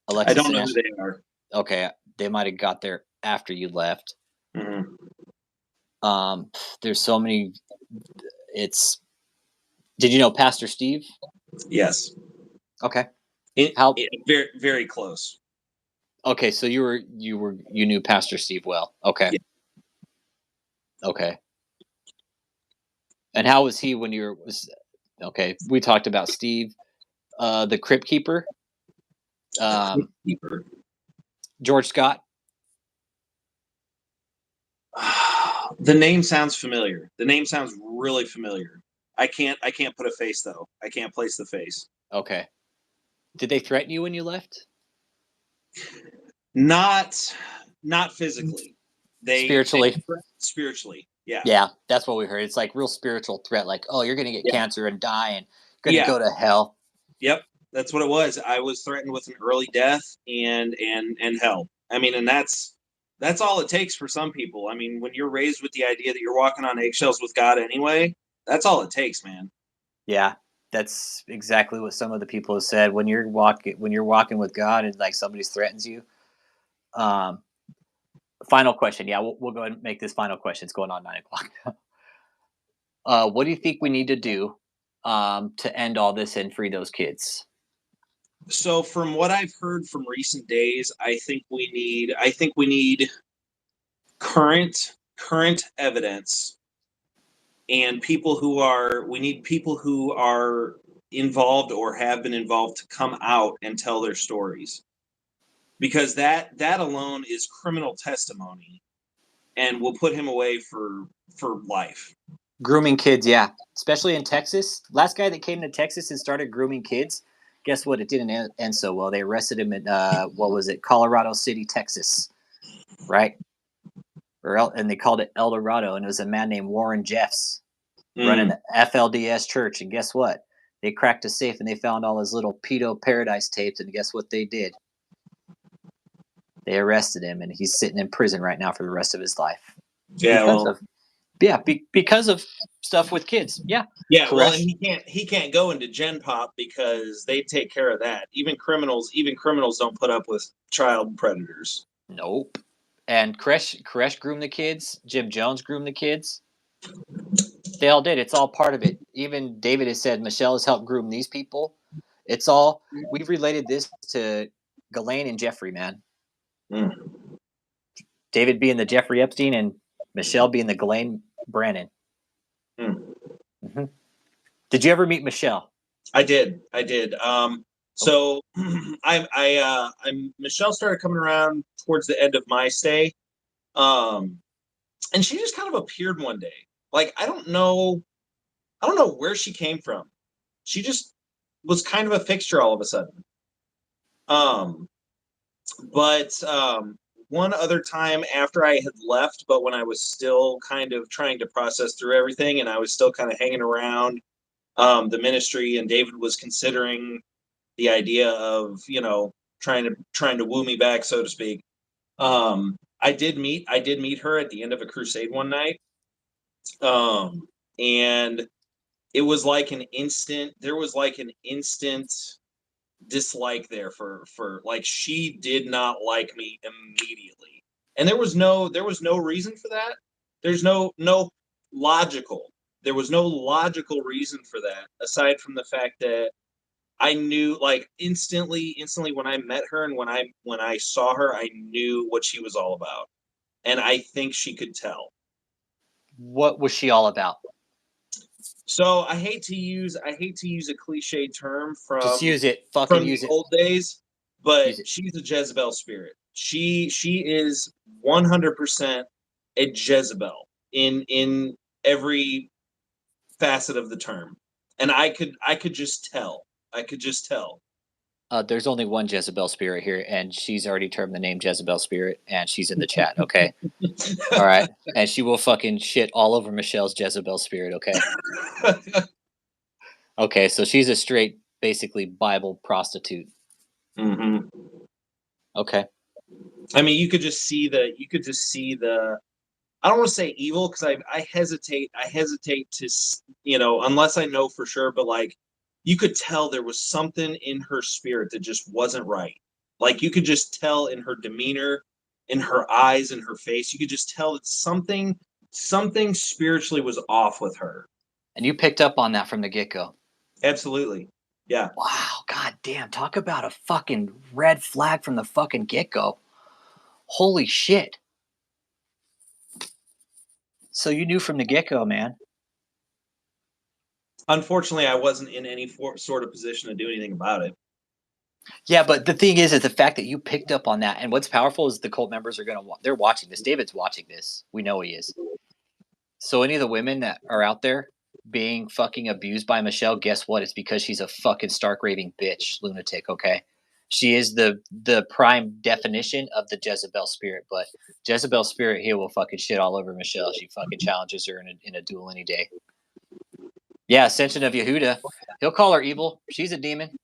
A: Alexis
C: I don't
A: and
C: know
A: Ashley?
C: who they are.
A: Okay, they might have got there after you left.
C: Mm-hmm.
A: There's so many. Did you know Pastor Steve?
C: Yes.
A: Okay.
C: Very, very close.
A: Okay, so you knew Pastor Steve well. Okay.
C: Yeah.
A: Okay. And how was he when okay, we talked about Steve, the Crypt Keeper.
C: Keeper.
A: George Scott.
C: The name sounds familiar. The name sounds really familiar. I can't put a face though. I can't place the face.
A: Okay. Did they threaten you when you left?
C: Not physically. Spiritually. Yeah.
A: Yeah, that's what we heard. It's like real spiritual threat, like, oh, you're gonna get cancer and die and gonna go to hell.
C: Yep. That's what it was. I was threatened with an early death and hell. I mean, and that's all it takes for some people. I mean, when you're raised with the idea that you're walking on eggshells with God anyway, that's all it takes, man.
A: Yeah, that's exactly what some of the people have said. When you're walking with God and like somebody threatens you. Final question. Yeah, we'll go ahead and make this final question. It's going on 9:00 now. What do you think we need to do to end all this and free those kids?
C: So from what I've heard from recent days, I think we need current evidence and we need people who are involved or have been involved to come out and tell their stories. Because that alone is criminal testimony and will put him away for life.
A: Grooming kids, yeah. Especially in Texas. Last guy that came to Texas and started grooming kids, guess what? It didn't end so well. They arrested him in, Colorado City, Texas. Right? And they called it El Dorado, and it was a man named Warren Jeffs running the FLDS church. And guess what? They cracked a safe and they found all his little pedo paradise tapes, and guess what they did? They arrested him, and he's sitting in prison right now for the rest of his life.
C: Yeah,
A: because of stuff with kids. Yeah.
C: Yeah, well, and he can't go into Gen Pop because they take care of that. Even criminals don't put up with child predators.
A: Nope. And Koresh groomed the kids. Jim Jones groomed the kids. They all did. It's all part of it. Even David has said Michelle has helped groom these people. It's all, we've related this to Ghislaine and Jeffrey, man. David being the Jeffrey Epstein and Michelle being the Ghislaine Brannon. Mm-hmm. Did you ever meet Michelle?
C: I did. So Michelle started coming around towards the end of my stay. And she just kind of appeared one day. Like, I don't know where she came from. She just was kind of a fixture all of a sudden. But one other time after I had left, but when I was still kind of trying to process through everything and I was still kind of hanging around the ministry, and David was considering the idea of, trying to woo me back, so to speak. I did meet her at the end of a crusade one night. And it was like there was an instant dislike there for like, she did not like me immediately. And there was no reason for that. There's no logical there was no logical reason for that, aside from the fact that I knew, like, instantly when I met her and when I saw her, I knew what she was all about, and I think she could tell.
A: What was she all about?
C: So I hate to use a cliche term
A: Just use it. Fucking
C: from the
A: use it.
C: old days, but
A: Use it.
C: she's a Jezebel spirit. She is 100% a Jezebel in every facet of the term, and I could just tell. I could just tell.
A: There's only one Jezebel spirit here, and she's already termed the name Jezebel spirit, and she's in the chat. Okay, all right, and she will fucking shit all over Michelle's Jezebel spirit. Okay, okay, so she's a straight, basically Bible prostitute.
C: Mm-hmm.
A: Okay,
C: I mean, you could just see the. I don't want to say evil because I hesitate to, unless I know for sure, but like you could tell there was something in her spirit that just wasn't right. Like you could just tell in her demeanor, in her eyes, in her face, you could just tell that something spiritually was off with her.
A: and you picked up on that from the get-go.
C: Absolutely. Yeah.
A: Wow, god damn, talk about a fucking red flag from the fucking get-go. Holy shit. So you knew from the get-go, man.
C: Unfortunately, I wasn't in any sort of position to do anything about it.
A: Yeah, but the thing is the fact that you picked up on that, and what's powerful is the cult members are they're watching this. David's watching this. We know he is. So any of the women that are out there being fucking abused by Michelle, guess what? It's because she's a fucking stark raving bitch lunatic. Okay, she is the prime definition of the Jezebel spirit. But Jezebel spirit here will fucking shit all over Michelle. She fucking challenges her in a duel any day. Yeah, Ascension of Yehuda. He'll call her evil. She's a demon.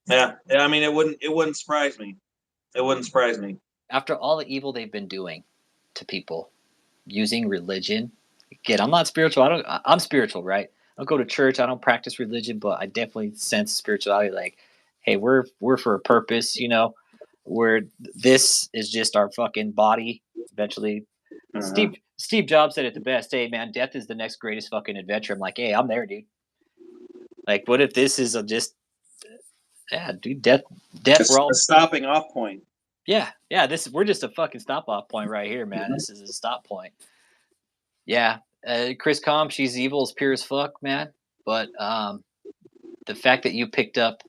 C: Yeah. I mean, it wouldn't surprise me. It wouldn't surprise me.
A: After all the evil they've been doing to people, using religion. Again, I'm not spiritual. I'm spiritual, right? I don't go to church. I don't practice religion, but I definitely sense spirituality. Like, hey, we're for a purpose, Where this is just our fucking body. Eventually, Steve Jobs said it the best. Hey, man, death is the next greatest fucking adventure. I'm like, hey, I'm there, dude. Like, what if this is dude, death. We're all
C: a stopping off point.
A: Yeah. We're just a fucking stop off point right here, man. This is a stop point. Yeah. Chris Com, she's evil as pure as fuck, man. But the fact that you picked up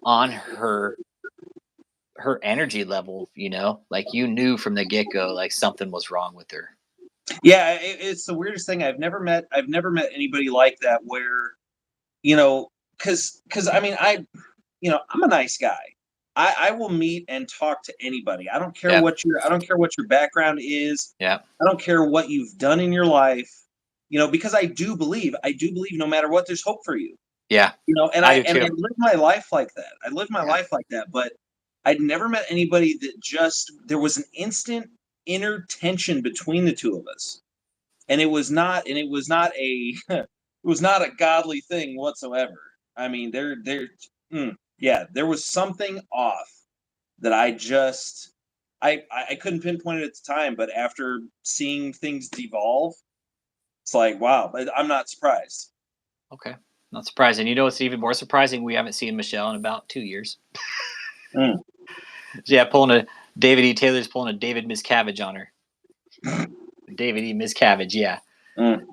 A: on her energy level, like you knew from the get go, like something was wrong with her.
C: Yeah, it's the weirdest thing. I've never met anybody like that where, because I mean, I'm a nice guy. I will meet and talk to anybody. I don't care what your background is.
A: Yeah.
C: I don't care what you've done in your life, because I do believe no matter what, there's hope for you.
A: Yeah.
C: And I live my life like that. I live my life like that, but I'd never met anybody that there was an instant inner tension between the two of us. And it was not a godly thing whatsoever. I mean, there was something off that I couldn't pinpoint it at the time, but after seeing things devolve, it's like, wow, I'm not surprised.
A: Okay. Not surprising. It's even more surprising. We haven't seen Michelle in about 2 years. Yeah, Taylor's pulling a David Miscavige on her. David E. Miscavige, yeah. Do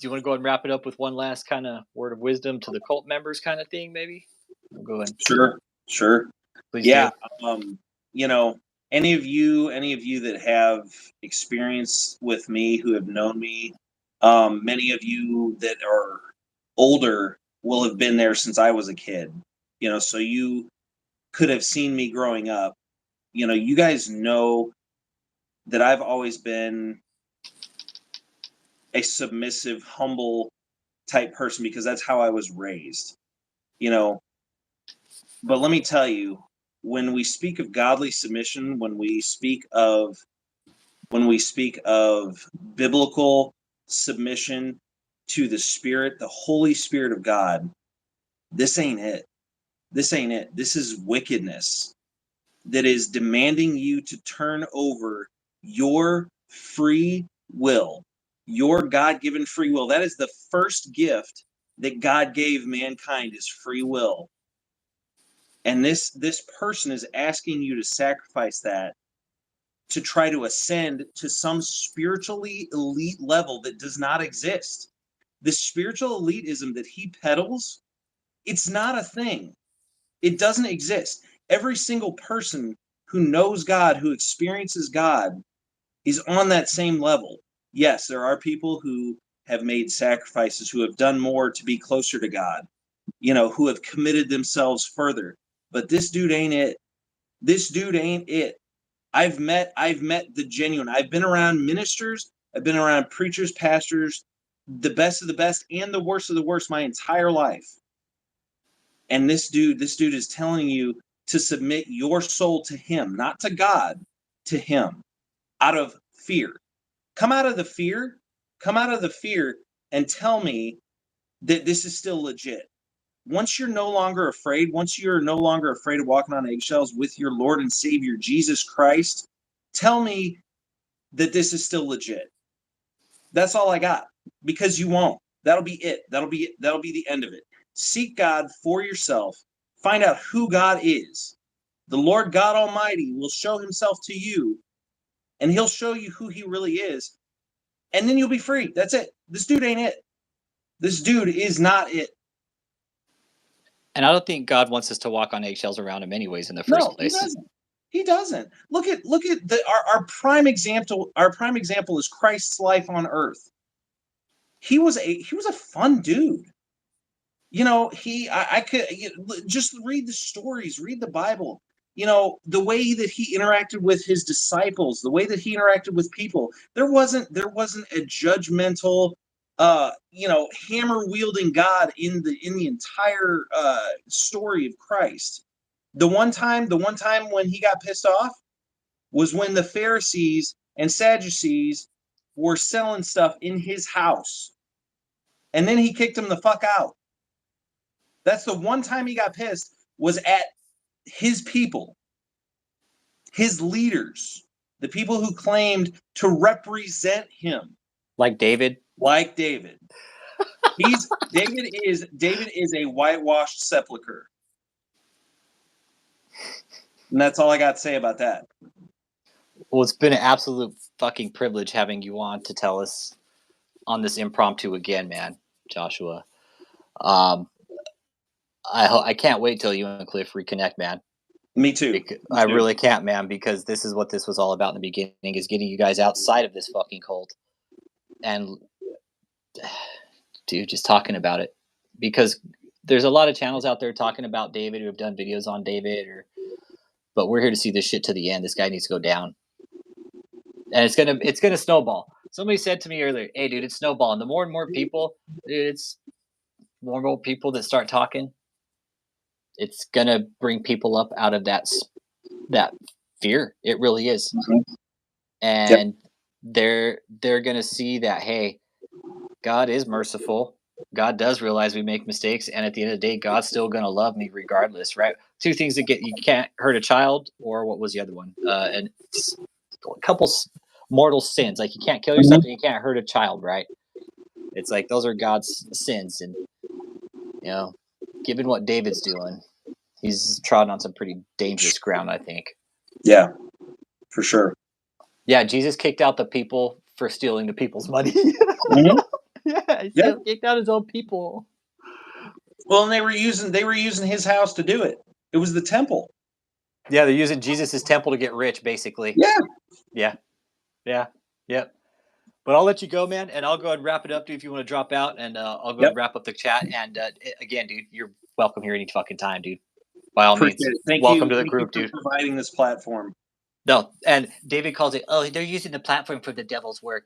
A: you want to go ahead and wrap it up with one last kind of word of wisdom to the cult members kind of thing, maybe? I'll go ahead.
C: Sure.
A: Please
C: do. Any of you that have experience with me, who have known me, many of you that are older will have been there since I was a kid. So you could have seen me growing up. You guys know that I've always been a submissive, humble type person because that's how I was raised. But let me tell you, when we speak of godly submission, when we speak of biblical submission to the Spirit, the Holy Spirit of God, this ain't it. This ain't it. This is wickedness that is demanding you to turn over your free will, your God-given free will. That is the first gift that God gave mankind, is free will. And this person is asking you to sacrifice that to try to ascend to some spiritually elite level that does not exist. The spiritual elitism that he peddles, it's not a thing. It doesn't exist. Every single person who knows God, who experiences God, is on that same level. Yes, there are people who have made sacrifices, who have done more to be closer to God, who have committed themselves further. But this dude ain't it. This dude ain't it. I've met the genuine. I've been around ministers, I've been around preachers, pastors, the best of the best and the worst of the worst my entire life. And this dude is telling you to submit your soul to him, not to God, to him, out of fear. Come out of the fear. Come out of the fear and tell me that this is still legit. Once you're no longer afraid, once you're no longer afraid of walking on eggshells with your Lord and Savior, Jesus Christ, tell me that this is still legit. That's all I got, because you won't. That'll be it. That'll be the end of it. Seek God for yourself. Find out who God is. The Lord God Almighty will show himself to you, and he'll show you who he really is, and then you'll be free. That's it. This dude ain't it. This dude is not it.
A: And I don't think God wants us to walk on eggshells around him anyways in the first
C: No,
A: place.
C: he doesn't. He doesn't. Look at our prime example. Our prime example is Christ's life on earth. He was a fun dude. I could just read the stories, read the Bible. The way that he interacted with his disciples, the way that he interacted with people. There wasn't a judgmental, hammer wielding God in the entire story of Christ. The one time when he got pissed off was when the Pharisees and Sadducees were selling stuff in his house. And then he kicked them the fuck out. That's the one time he got pissed, was at his people, his leaders, the people who claimed to represent him.
A: Like David?
C: Like David. David is a whitewashed sepulcher. And that's all I got to say about that.
A: Well, it's been an absolute fucking privilege having you on to tell us on this impromptu again, man, Joshua. I can't wait till you and Cliff reconnect, man.
C: Me too.
A: I really can't, man, because this is what this was all about in the beginning, is getting you guys outside of this fucking cult. And, dude, just talking about it. Because there's a lot of channels out there talking about David who have done videos on David, but we're here to see this shit to the end. This guy needs to go down. And it's gonna snowball. Somebody said to me earlier, "Hey, dude, it's snowballing. The more and more people, dude, it's more and more people that start talking. It's gonna bring people up out of that fear. It really is, and they're gonna see that, hey, God is merciful. God does realize we make mistakes, and at the end of the day, God's still gonna love me regardless, right? Two things that you can't hurt a child, or what was the other one? And it's a couple mortal sins. Like, you can't kill yourself and you can't hurt a child, right? It's like those are God's sins, and given what David's doing, he's trodden on some pretty dangerous ground, I think.
C: Yeah, for sure.
A: Yeah, Jesus kicked out the people for stealing the people's money. Yeah, he still kicked out his own people.
C: Well, and they were using his house to do it. It was the temple.
A: Yeah, they're using Jesus' temple to get rich, basically. Yeah. Yep. But I'll let you go, man, and I'll go ahead and wrap it up, dude, if you want to drop out, and I'll go ahead and wrap up the chat. And again, dude, you're welcome here any fucking time, dude. By all means, welcome to the group, dude.
C: Providing this platform.
A: No, and David calls it, they're using the platform for the devil's work.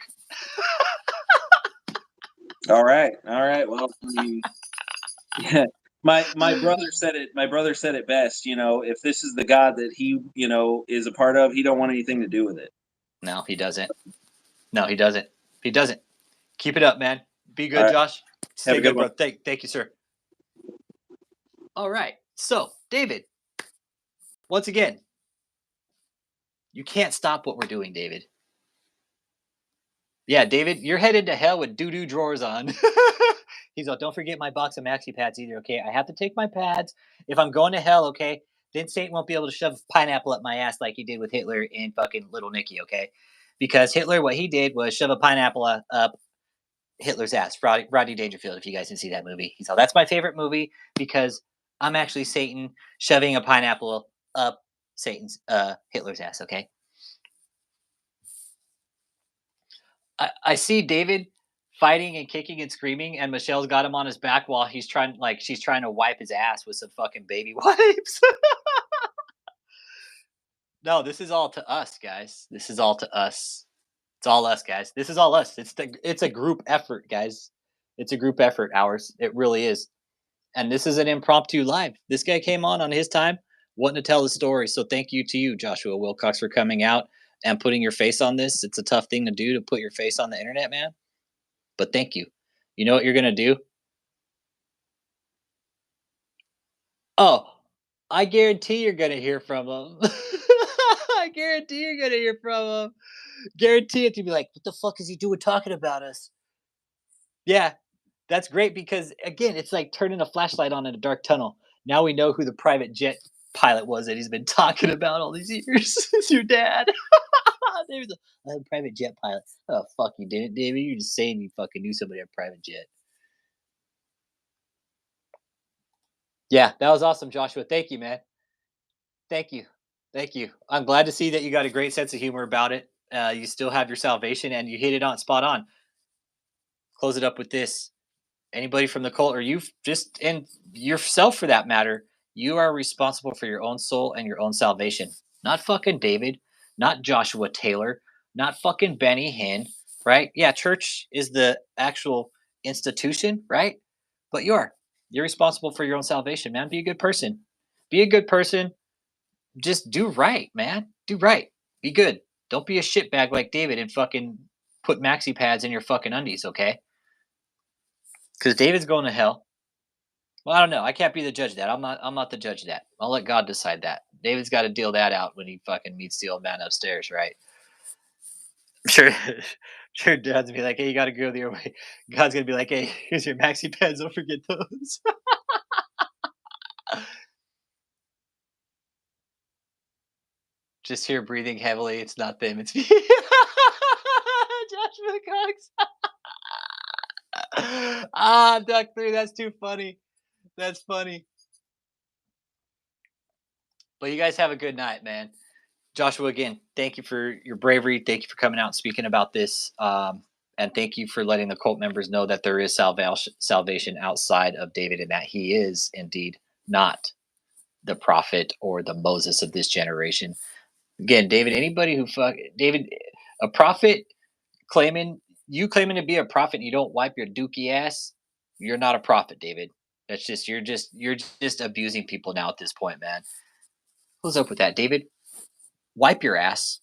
C: All right. Well, yeah. My brother said it. My brother said it best. If this is the God that he is a part of, he don't want anything to do with it.
A: No, he doesn't. He doesn't. Keep it up, man. Be good,
C: right.
A: Josh.
C: Stay good,
A: bro. Thank you, sir. All right. So, David, once again, you can't stop what we're doing, David. Yeah, David, you're headed to hell with doo-doo drawers on. He's like, don't forget my box of maxi pads either, okay? I have to take my pads. If I'm going to hell, okay, then Satan won't be able to shove pineapple up my ass like he did with Hitler and fucking Little Nicky, okay? Because Hitler, what he did was shove a pineapple up Hitler's ass. Rodney Dangerfield, if you guys didn't see that movie. He's all, that's my favorite movie because I'm actually Satan shoving a pineapple up Satan's Hitler's ass, okay? I see David fighting and kicking and screaming, and Michelle's got him on his back while he's trying, like, she's trying to wipe his ass with some fucking baby wipes. No, this is all to us, guys. This is all to us. It's all us, guys. This is all us. It's a group effort, guys. It's a group effort. Ours. It really is. And this is an impromptu live. This guy came on his time, wanting to tell the story. So thank you to you, Joshua Wilcox, for coming out and putting your face on this. It's a tough thing to do, to put your face on the internet, man. But thank you. You know what you're gonna do? Oh, I guarantee you're gonna hear from him. I guarantee you're gonna hear from him. Guarantee it to be like, what the fuck is he doing talking about us? Yeah, that's great because again, it's like turning a flashlight on in a dark tunnel. Now we know who the private jet pilot was that he's been talking about all these years. It's your dad. There's a private jet pilot. Oh fuck, you didn't, David. You're just saying you fucking knew somebody had a private jet. Yeah, that was awesome, Joshua. Thank you, man. Thank you. Thank you. I'm glad to see that you got a great sense of humor about it. You still have your salvation and you hit it on spot on. Close it up with this. Anybody from the cult, or you just, and yourself for that matter, you are responsible for your own soul and your own salvation. Not fucking David, not Joshua Taylor, not fucking Benny Hinn, right? Yeah, church is the actual institution, right? But you're responsible for your own salvation, man. Be a good person. Be a good person. Just do right, man. Do right. Be good. Don't be a shitbag like David and fucking put maxi pads in your fucking undies, okay? Because David's going to hell. Well, I don't know. I can't be the judge of that. I'm not the judge of that. I'll let God decide that. David's got to deal that out when he fucking meets the old man upstairs, right? I'm sure, sure. Dad's gonna be like, "Hey, you got to go the other way." God's gonna be like, "Hey, here's your maxi pads. Don't forget those." Just here breathing heavily. It's not them. It's me. Joshua Cox. Duck 3. That's too funny. That's funny. But you guys have a good night, man. Joshua, again, thank you for your bravery. Thank you for coming out and speaking about this. And thank you for letting the cult members know that there is salvation outside of David and that he is indeed not the prophet or the Moses of this generation. Again, David, anybody who David, a prophet claiming to be a prophet and you don't wipe your dookie ass, you're not a prophet, David. That's just you're just abusing people now at this point, man. What's up with that, David? Wipe your ass.